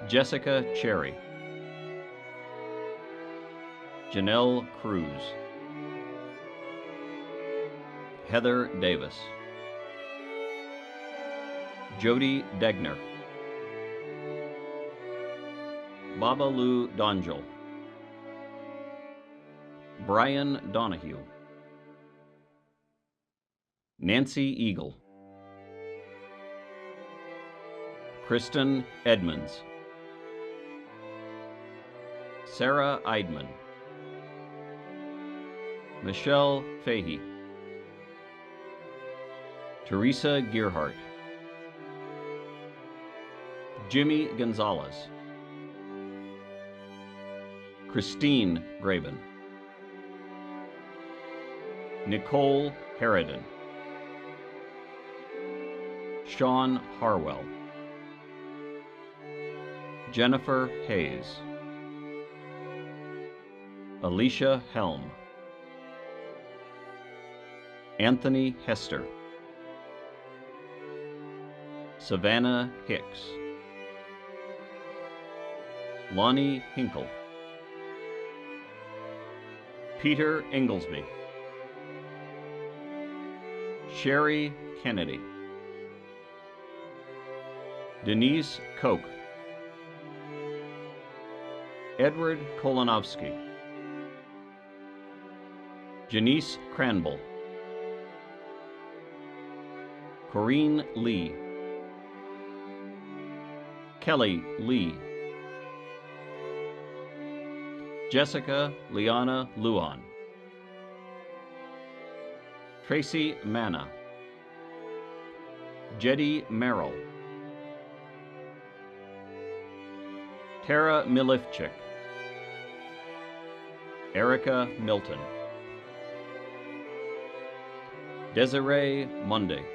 Jessica Cherry. Janelle Cruz. Heather Davis. Jody Degner. Babalu Donjel. Brian Donahue. Nancy Eagle. Kristen Edmonds. Sarah Eidman. Michelle Fahey. Teresa Gearhart. Jimmy Gonzalez. Christine Graben. Nicole Harridan, Sean Harwell, Jennifer Hayes, Alicia Helm, Anthony Hester, Savannah Hicks, Lonnie Hinkle, Peter Inglesby, Sherry Kennedy, Denise Koch, Edward Kolonovsky, Janice Cranble, Corrine Lee, Kelly Lee, Jessica Liana Luan, Tracy Manna, Jetty Merrill, Tara Milifchik, Erica Milton, Desiree Monday,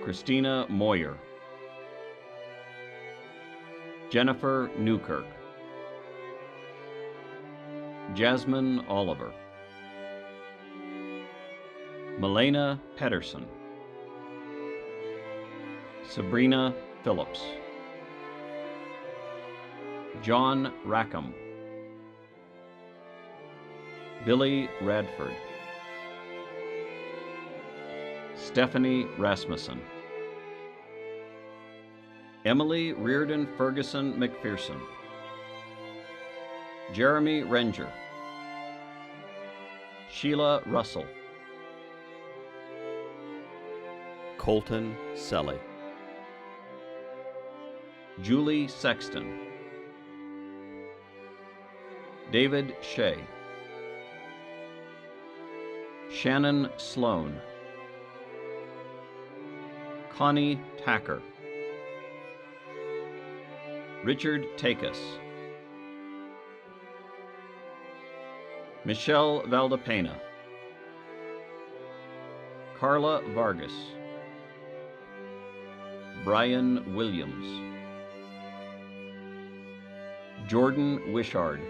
Christina Moyer, Jennifer Newkirk, Jasmine Oliver, Melena Pedersen, Sabrina Phillips, John Rackham, Billy Radford, Stephanie Rasmussen, Emily Reardon Ferguson McPherson, Jeremy Renger, Sheila Russell, Colton Selly, Julie Sexton, David Shea, Shannon Sloan, Connie Tacker, Richard Takus, Michelle Valdepena, Carla Vargas, Brian Williams, Jordan Wishard,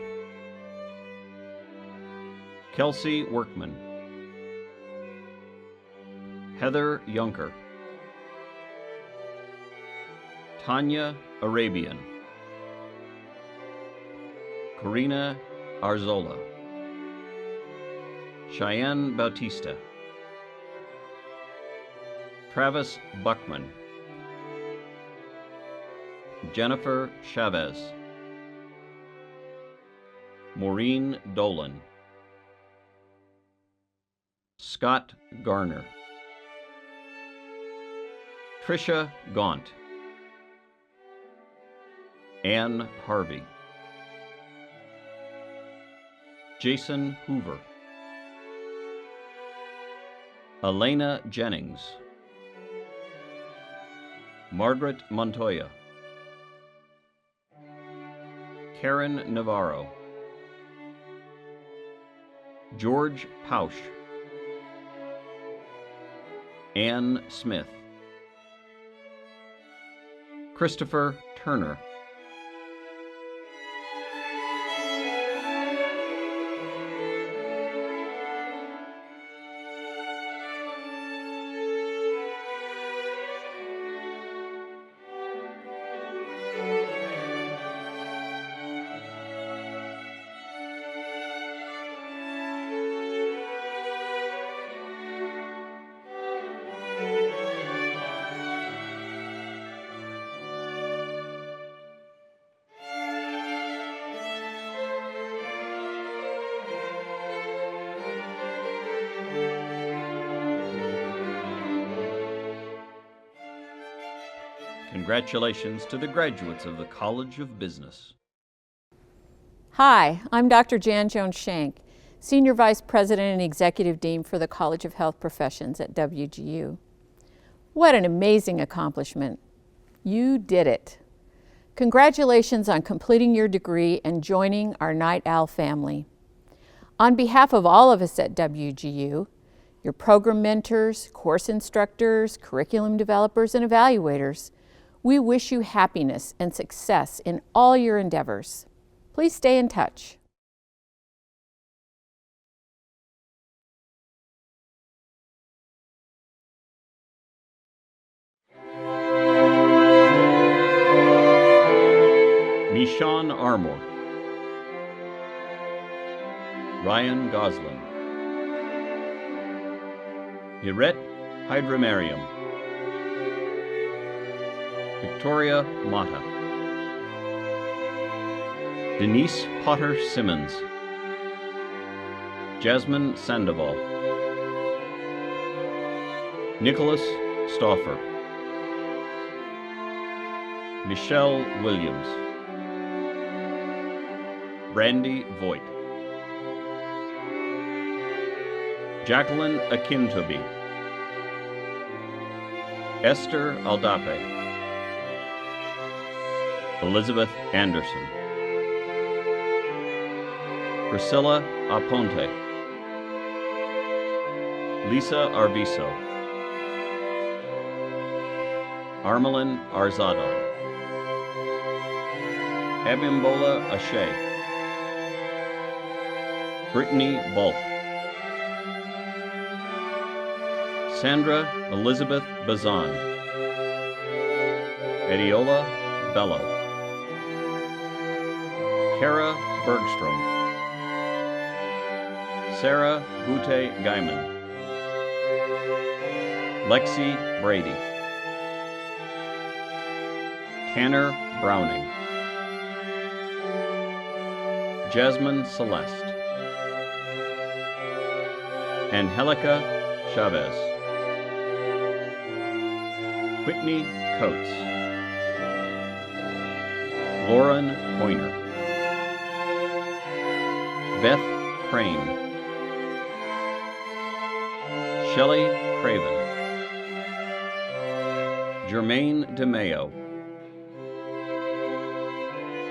Kelsey Workman, Heather Yunker, Tanya Arabian, Karina Arzola, Cheyenne Bautista, Travis Buckman, Jennifer Chavez, Maureen Dolan, Scott Garner, Tricia Gaunt, Ann Harvey, Jason Hoover, Elena Jennings, Margaret Montoya, Karen Navarro, George Pausch, Ann Smith, Christopher Turner, Congratulations to the graduates of the College of Business. Hi, I'm Dr. Jan Jones-Shank, Senior Vice President and Executive Dean for the College of Health Professions at WGU. What an amazing accomplishment. You did it. Congratulations on completing your degree and joining our Night Owl family. On behalf of all of us at WGU, your program mentors, course instructors, curriculum developers, and evaluators, we wish you happiness and success in all your endeavors. Please stay in touch. Mishan Armour, Ryan Goslin, Hiret Hydramariam, Victoria Mata, Denise Potter Simmons, Jasmine Sandoval, Nicholas Stauffer, Michelle Williams, Brandy Voigt, Jacqueline Akintobi, Esther Aldape, Elizabeth Anderson, Priscilla Aponte, Lisa Arviso, Armelin Arzadon, Abimbola Ashe, Brittany Bulk, Sandra Elizabeth Bazan, Adiola Bello, Kara Bergstrom, Sarah Bute Gaiman, Lexi Brady, Tanner Browning, Jasmine Celeste, Angelica Chavez, Whitney Coates, Lauren Pointer, Beth Crane, Shelley Craven, Jermaine DeMayo,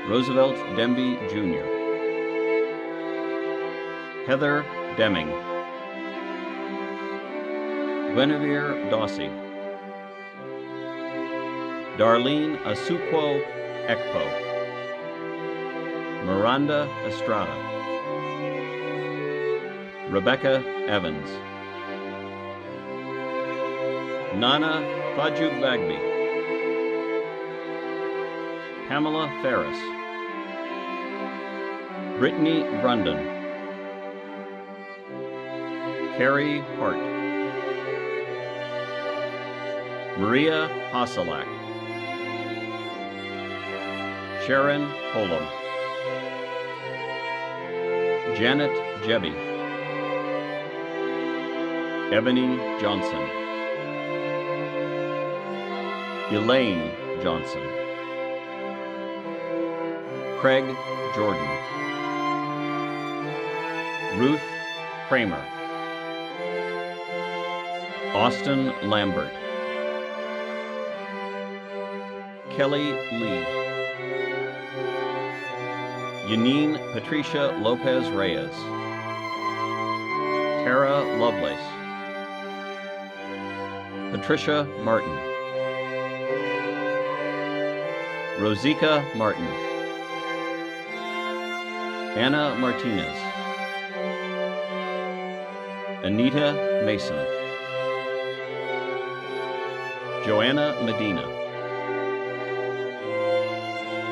Roosevelt Demby Jr., Heather Deming, Guinevere Dawsey, Darlene Asukwo Ekpo, Miranda Estrada, Rebecca Evans, Nana Fajugbagbi, Pamela Ferris, Brittany Brundon, Carrie Hart, Maria Hasalak, Sharon Holum, Janet Jebby, Ebony Johnson, Elaine Johnson, Craig Jordan, Ruth Kramer, Austin Lambert, Kelly Lee, Yanine Patricia Lopez Reyes, Tara Lovelace, Patricia Martin, Rosika Martin, Anna Martinez, Anita Mason, Joanna Medina,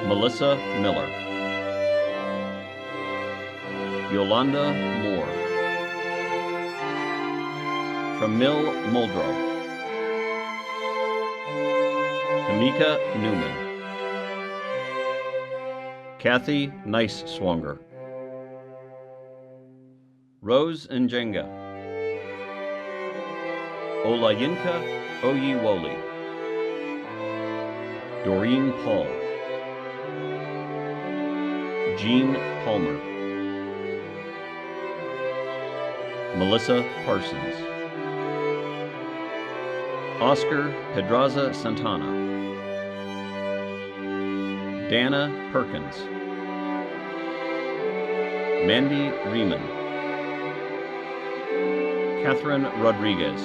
Melissa Miller, Yolanda Moore, Pramil Muldrow, Tamika Newman, Kathy Nice-Swanger, Rose Njenga, Olayinka Oyiwoli, Doreen Paul, Jean Palmer, Melissa Parsons, Oscar Pedraza Santana, Dana Perkins, Mandy Riemann, Catherine Rodriguez.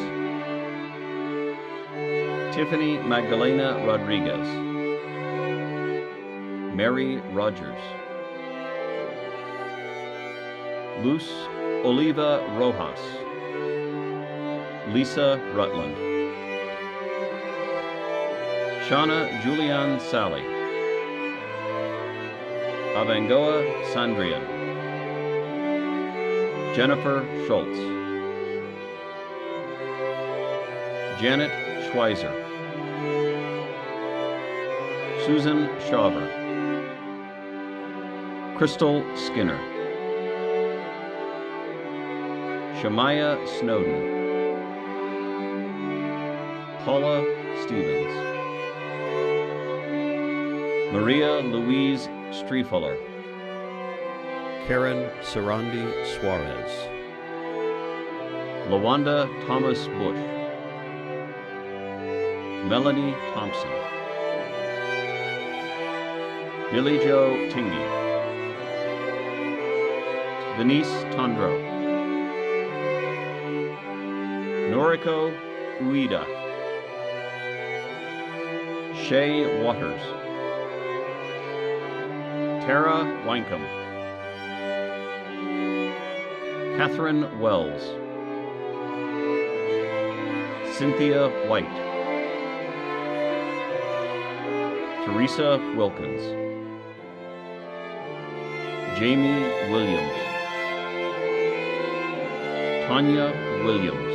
Tiffany Magdalena Rodriguez. Mary Rogers. Luz Oliva Rojas. Lisa Rutland. Shauna Julianne Sally. Avangoa Sandrian. Jennifer Schultz. Janet Schweizer. Susan Shaver. Crystal Skinner. Shamaya Snowden. Paula Stevens. Maria Louise Striefeler. Karen Sarandi Suarez. Lawanda Thomas Bush. Melanie Thompson. Billy Jo Tingy. Denise Tondreau. Noriko Ueda. Shay Waters. Tara Wynkom. Catherine Wells. Cynthia White. Teresa Wilkins. Jamie Williams. Tanya Williams.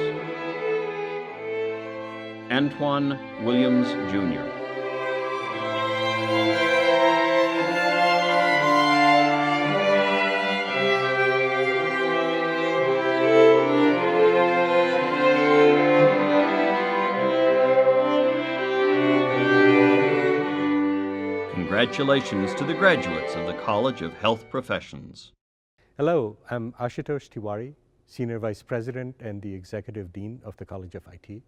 Antoine Williams, Jr. Congratulations to the graduates of the College of Health Professions. Hello, I'm Ashutosh Tiwari, Senior Vice President and the Executive Dean of the College of IT.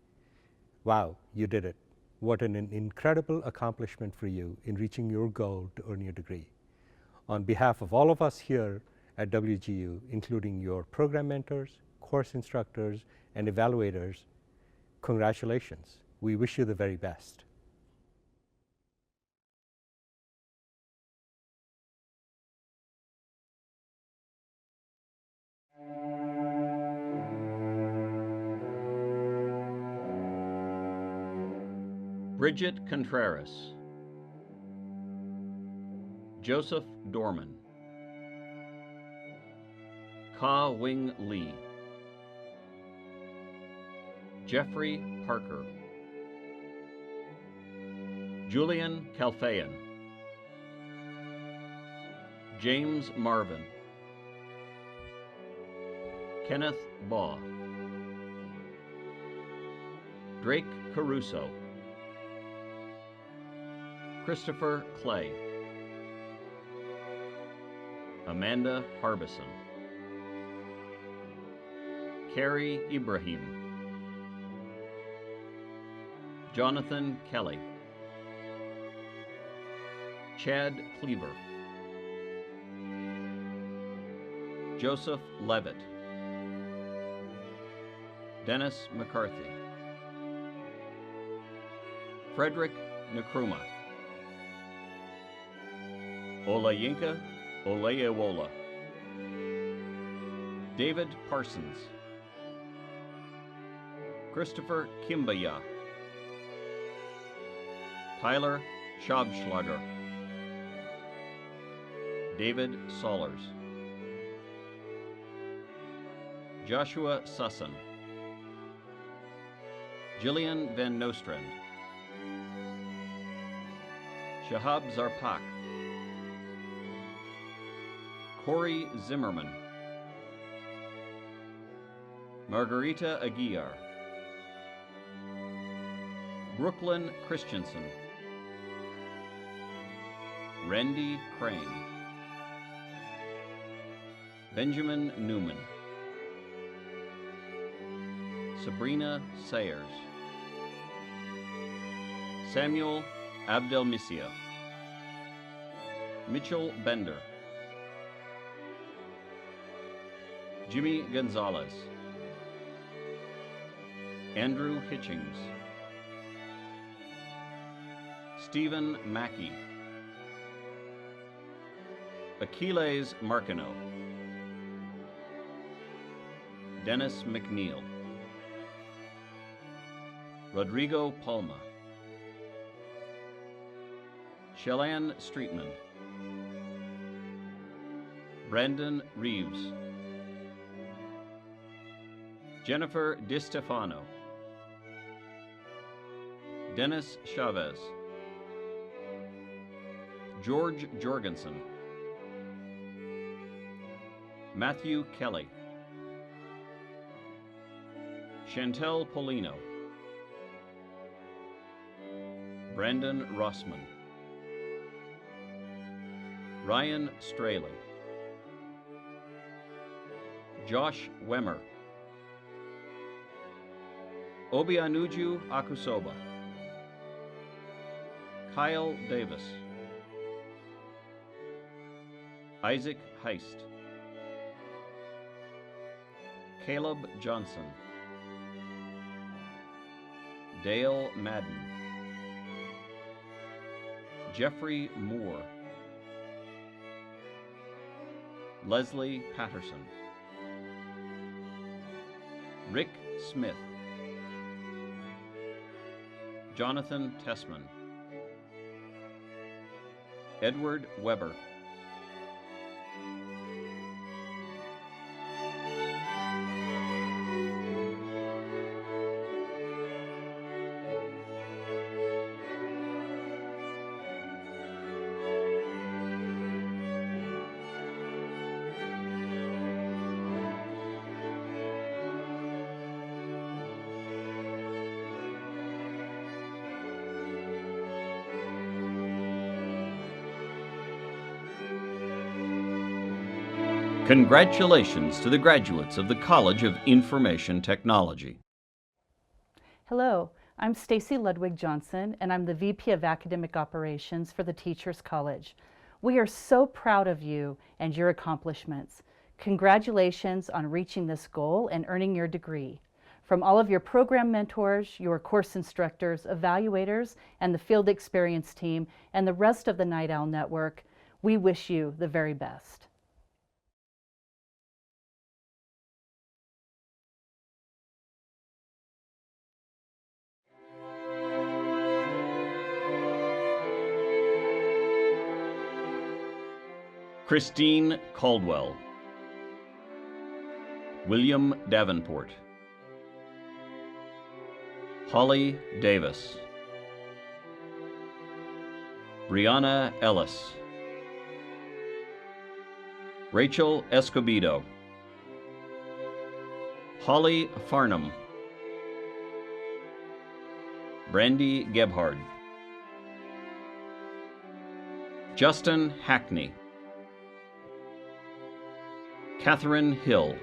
Wow, you did it. What an incredible accomplishment for you in reaching your goal to earn your degree. On behalf of all of us here at WGU, including your program mentors, course instructors, and evaluators, congratulations. We wish you the very best. Bridget Contreras. Joseph Dorman. Ka Wing Lee. Jeffrey Parker. Julian Kalfayan. James Marvin. Kenneth Baugh. Drake Caruso. Christopher Clay. Amanda Harbison. Carrie Ibrahim. Jonathan Kelly. Chad Cleaver. Joseph Levitt. Dennis McCarthy. Frederick Nkrumah. Olayinka Olayewola. David Parsons. Christopher Kimbaya. Tyler Schabschlager. David Sollers. Joshua Susson. Jillian Van Nostrand. Shahab Zarpak. Corey Zimmerman. Margarita Aguiar. Brooklyn Christensen. Randy Crane. Benjamin Newman. Sabrina Sayers. Samuel Abdelmisia. Mitchell Bender. Jimmy Gonzalez. Andrew Hitchings, Stephen Mackey, Achilles Martineau, Dennis McNeil, Rodrigo Palma, Shellanne Streetman, Brandon Reeves, Jennifer DiStefano, Dennis Chavez, George Jorgensen, Matthew Kelly, Chantel Polino, Brandon Rossman, Ryan Straley, Josh Wemmer, Obianuju Akusoba, Kyle Davis, Isaac Heist, Caleb Johnson, Dale Madden, Jeffrey Moore, Leslie Patterson, Rick Smith, Jonathan Tessman, Edward Weber, Congratulations to the graduates of the College of Information Technology. Hello, I'm Stacy Ludwig Johnson, and I'm the VP of Academic Operations for the Teachers College. We are so proud of you and your accomplishments. Congratulations on reaching this goal and earning your degree. From all of your program mentors, your course instructors, evaluators, and the field experience team, and the rest of the Night Owl Network, we wish you the very best. Christine Caldwell, William Davenport, Holly Davis, Brianna Ellis, Rachel Escobedo, Holly Farnham, Brandy Gebhard, Justin Hackney, Catherine Hill,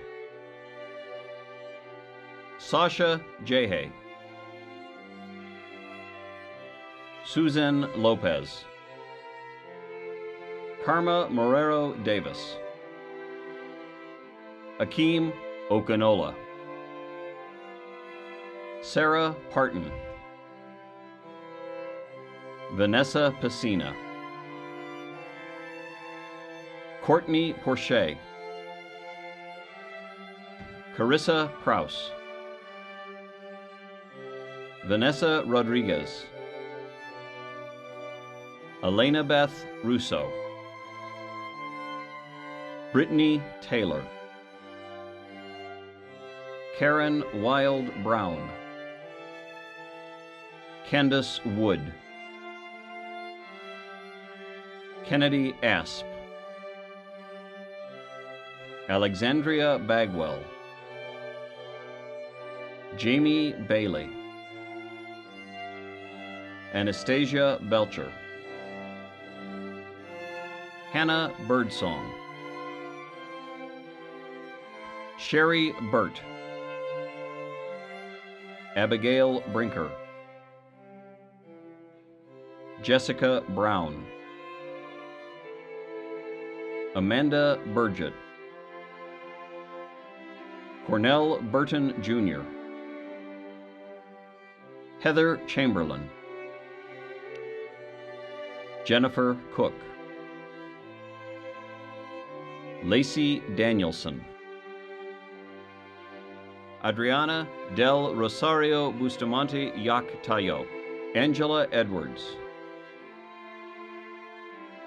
Sasha Jehe, Susan Lopez, Karma Morero Davis, Akeem Okanola, Sarah Parton, Vanessa Pacina, Courtney Porche, Carissa Prouse, Vanessa Rodriguez, Elena Beth Russo, Brittany Taylor, Karen Wild Brown, Candace Wood, Kennedy Asp, Alexandria Bagwell, Jamie Bailey, Anastasia Belcher, Hannah Birdsong, Sherry Burt, Abigail Brinker, Jessica Brown, Amanda Burgett, Cornell Burton Jr., Heather Chamberlain, Jennifer Cook, Lacey Danielson, Adriana del Rosario Bustamante Yac Tayo, Angela Edwards,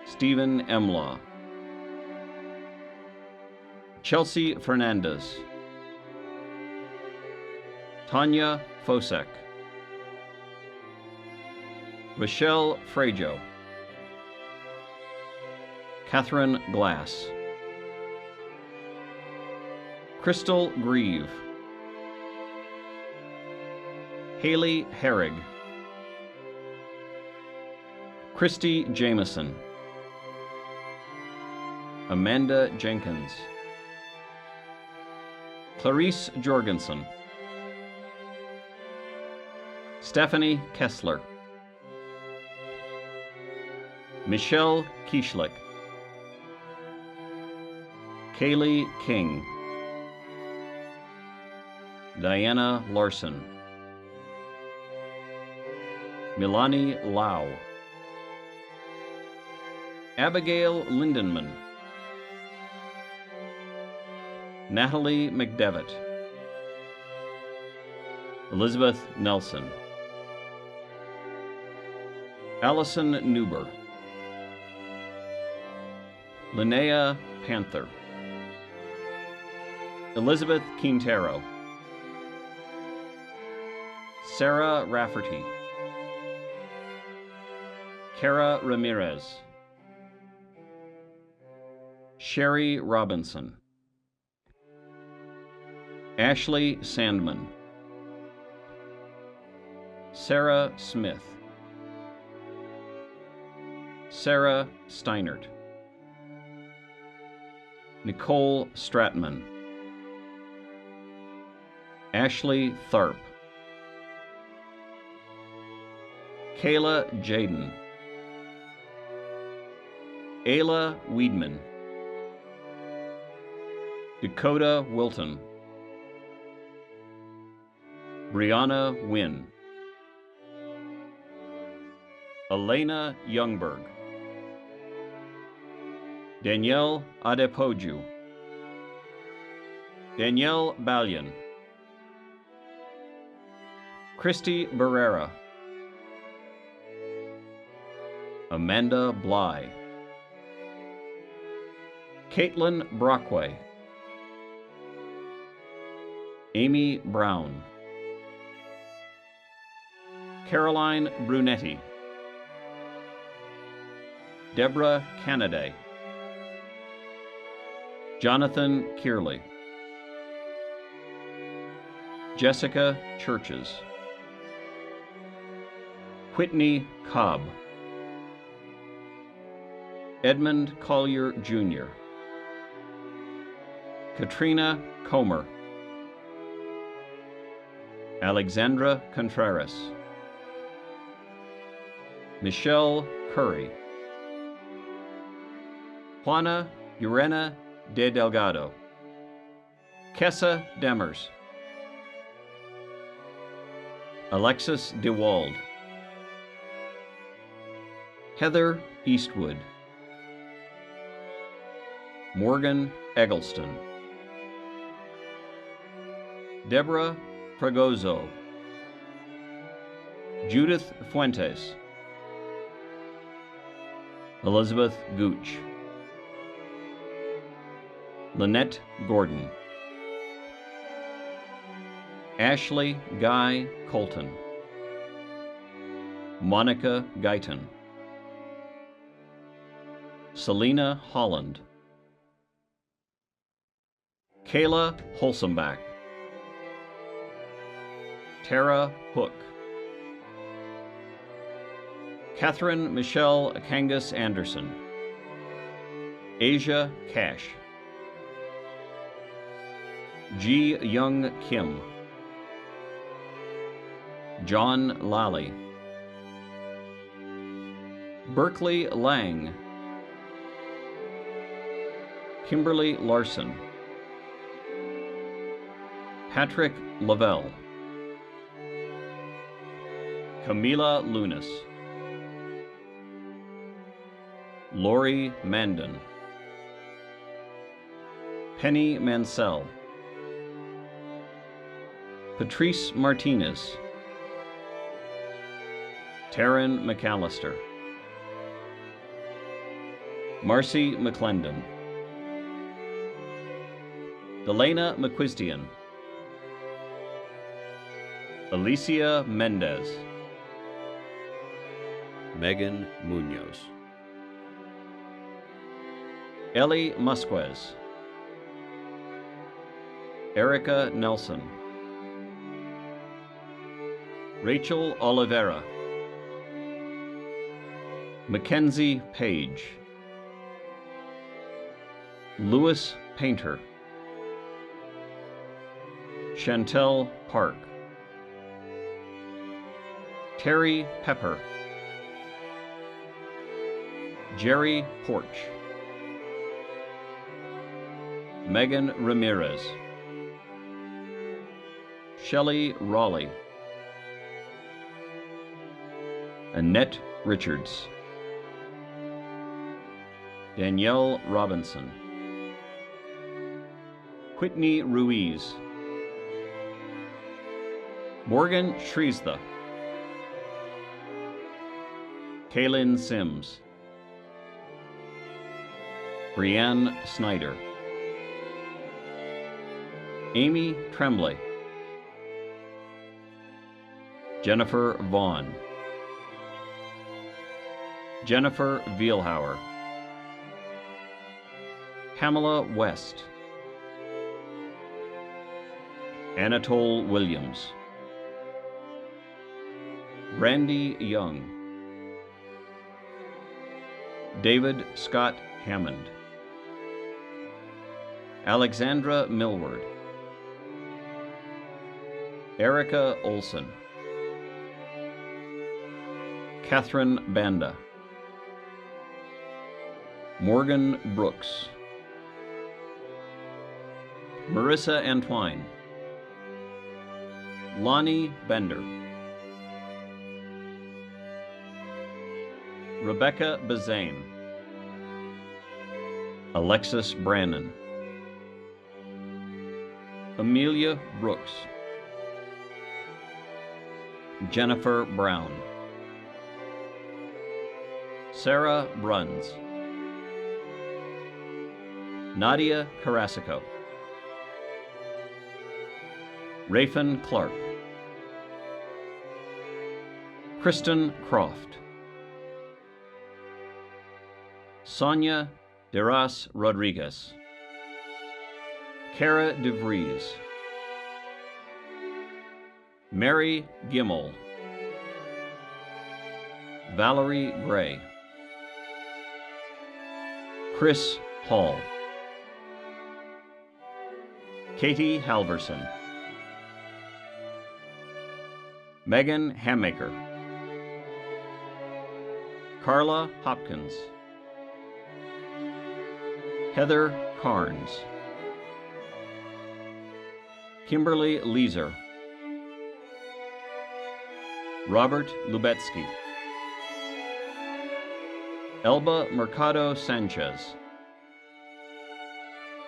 Stephen Emlaw, Chelsea Fernandez, Tanya Fosek, Rochelle Frajo, Catherine Glass, Crystal Grieve, Haley Herrig, Christy Jameson, Amanda Jenkins, Clarice Jorgensen, Stephanie Kessler, Michelle Kieschlick, Kaylee King, Diana Larson, Milani Lau, Abigail Lindenman, Natalie McDevitt, Elizabeth Nelson, Allison Newber, Linnea Panther, Elizabeth Quintero, Sarah Rafferty, Kara Ramirez, Sherry Robinson, Ashley Sandman, Sarah Smith, Sarah Steinert, Nicole Stratman, Ashley Tharp, Kayla Jaden, Ayla Weedman, Dakota Wilton, Brianna Wynn, Elena Youngberg, Danielle Adepoju, Danielle Balian, Christy Barrera, Amanda Bly, Caitlin Brockway, Amy Brown, Caroline Brunetti, Deborah Canaday, Jonathan Kearley, Jessica Churches, Whitney Cobb, Edmund Collier Jr., Katrina Comer, Alexandra Contreras, Michelle Curry, Juana Urena de Delgado, Kessa Demers, Alexis DeWald, Heather Eastwood, Morgan Eggleston, Deborah Fragoso, Judith Fuentes, Elizabeth Gooch, Lynette Gordon, Ashley Guy Colton, Monica Guyton, Selena Holland, Kayla Holsomback, Tara Hook, Catherine Michelle Kangas Anderson, Asia Cash, Ji Young Kim, John Lally, Berkeley Lang, Kimberly Larson, Patrick Lavelle, Camila Lunas, Lori Mandan, Penny Mansell, Patrice Martinez, Taryn McAllister, Marcy McClendon, Delana McQuistion, Alicia Mendez, Megan Munoz, Ellie Musquez, Erica Nelson, Rachel Oliveira, Mackenzie Page, Louis Painter, Chantel Park, Terry Pepper, Jerry Porch, Megan Ramirez, Shelley Raleigh, Annette Richards, Danielle Robinson, Whitney Ruiz, Morgan Shreestha, Kaylin Sims, Brianne Snyder, Amy Tremblay, Jennifer Vaughn, Jennifer Vielhauer, Pamela West, Anatole Williams, Brandy Young, David Scott Hammond, Alexandra Millward, Erica Olson, Catherine Banda, Morgan Brooks, Marissa Antwine, Lonnie Bender, Rebecca Bazane, Alexis Brannon, Amelia Brooks, Jennifer Brown, Sarah Bruns, Nadia Carasico, Rafin Clark, Kristen Croft, Sonia Deras Rodriguez, Cara DeVries, Mary Gimmel, Valerie Gray, Chris Hall, Katie Halverson, Megan Hammaker, Carla Hopkins, Heather Carnes, Kimberly Leeser, Robert Lubetsky, Elba Mercado Sanchez,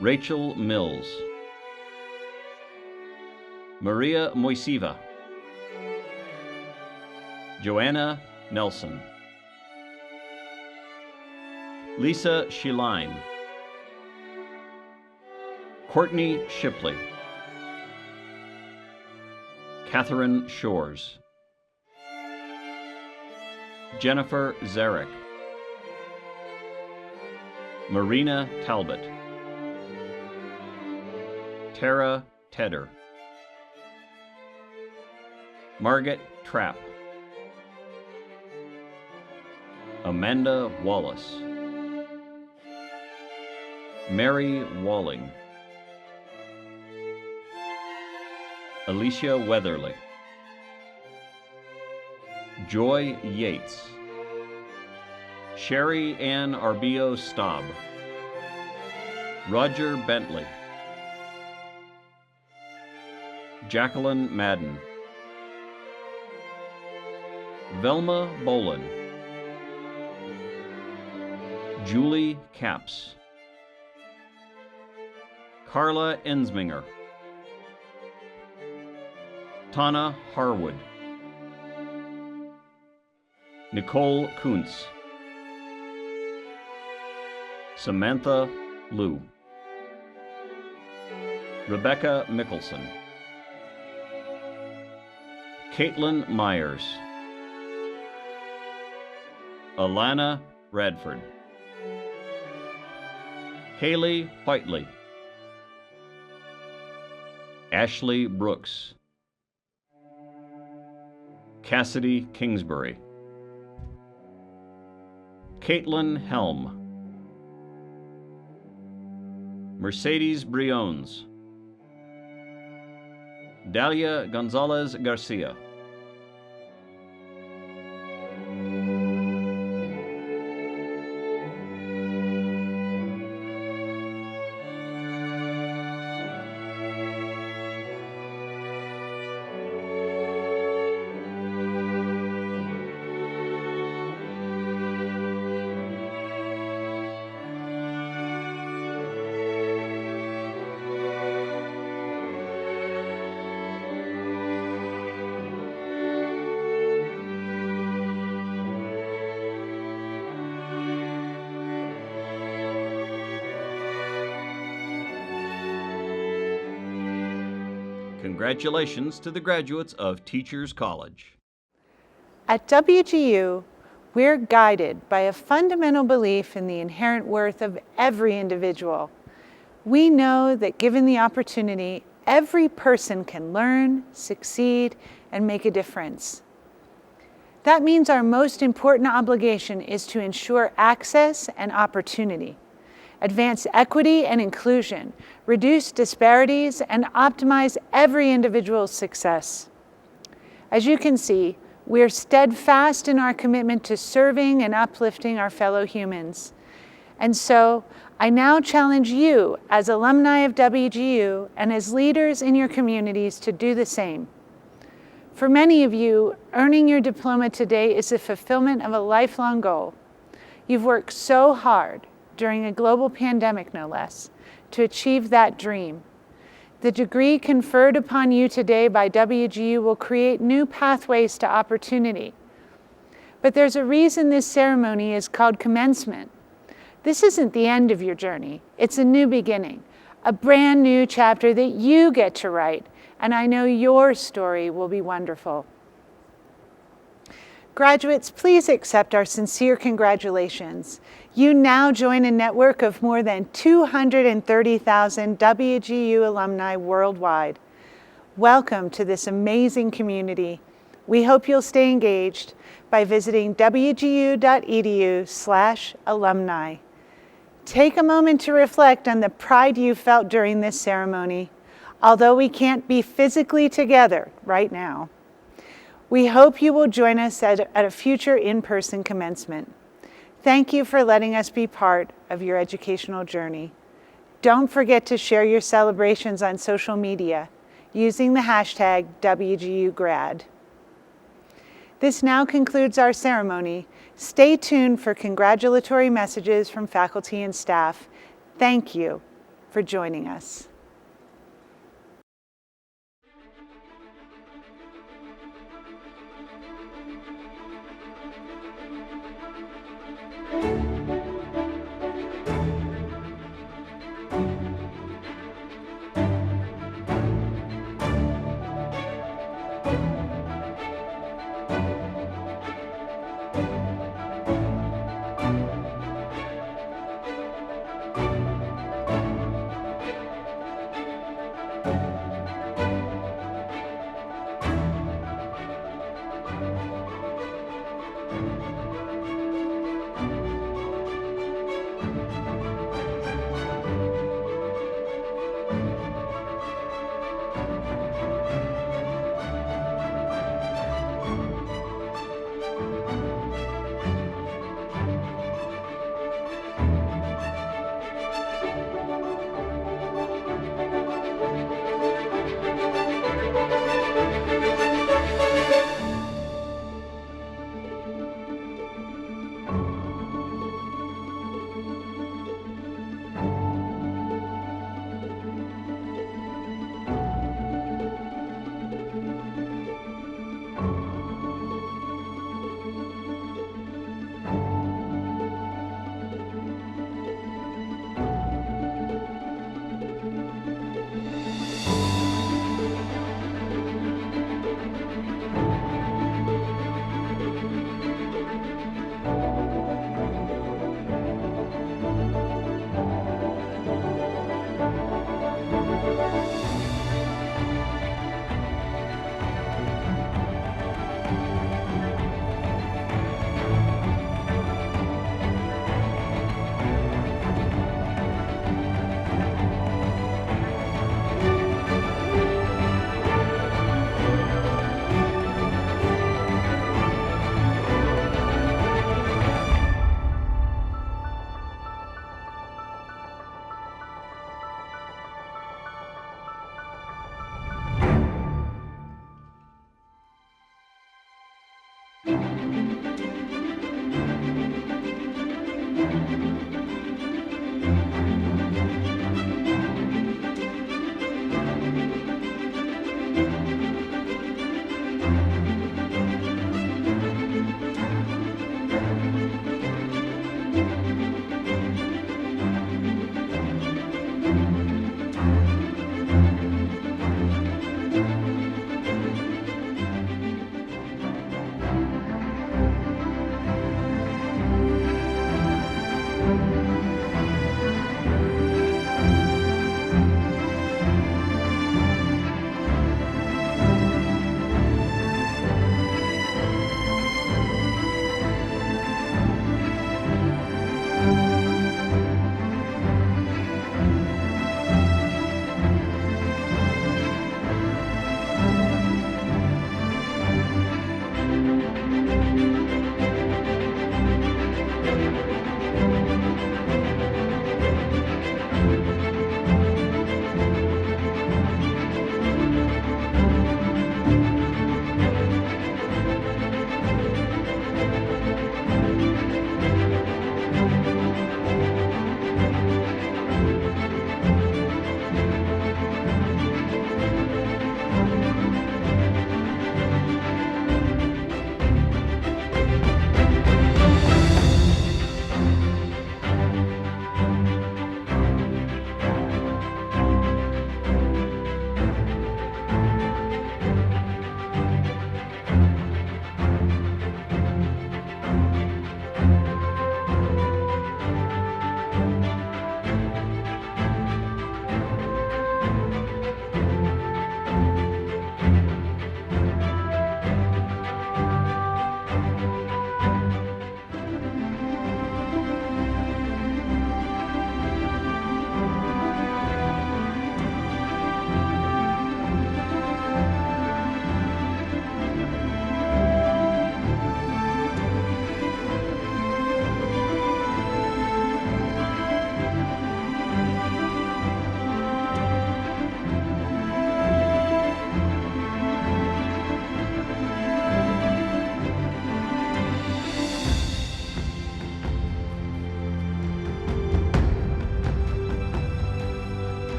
Rachel Mills, Maria Moisiva, Joanna Nelson, Lisa Scheline, Courtney Shipley, Catherine Shores, Jennifer Zarek, Marina Talbot, Tara Tedder, Margaret Trapp, Amanda Wallace, Mary Walling, Alicia Weatherly, Joy Yates, Sherry Ann Arbio Staub, Roger Bentley, Jacqueline Madden, Velma Bolin, Julie Capps, Carla Ensminger, Tana Harwood, Nicole Kuntz, Samantha Liu, Rebecca Mickelson, Caitlin Myers, Alana Radford, Haley Whiteley, Ashley Brooks, Cassidy Kingsbury, Caitlin Helm, Mercedes Briones, Dalia Gonzalez Garcia, Congratulations to the graduates of Teachers College. At WGU, we're guided by a fundamental belief in the inherent worth of every individual. We know that given the opportunity, every person can learn, succeed, and make a difference. That means our most important obligation is to ensure access and opportunity, advance equity and inclusion, reduce disparities, and optimize every individual's success. As you can see, we're steadfast in our commitment to serving and uplifting our fellow humans. And so, I now challenge you as alumni of WGU and as leaders in your communities to do the same. For many of you, earning your diploma today is the fulfillment of a lifelong goal. You've worked so hard, during a global pandemic no less, to achieve that dream. The degree conferred upon you today by WGU will create new pathways to opportunity. But there's a reason this ceremony is called Commencement. This isn't the end of your journey, it's a new beginning, a brand new chapter that you get to write, and I know your story will be wonderful. Graduates, please accept our sincere congratulations. You now join a network of more than 230,000 WGU alumni worldwide. Welcome to this amazing community. We hope you'll stay engaged by visiting wgu.edu/alumni. Take a moment to reflect on the pride you felt during this ceremony, although we can't be physically together right now. We hope you will join us at a future in-person commencement. Thank you for letting us be part of your educational journey. Don't forget to share your celebrations on social media using the hashtag WGUGrad. This now concludes our ceremony. Stay tuned for congratulatory messages from faculty and staff. Thank you for joining us. you.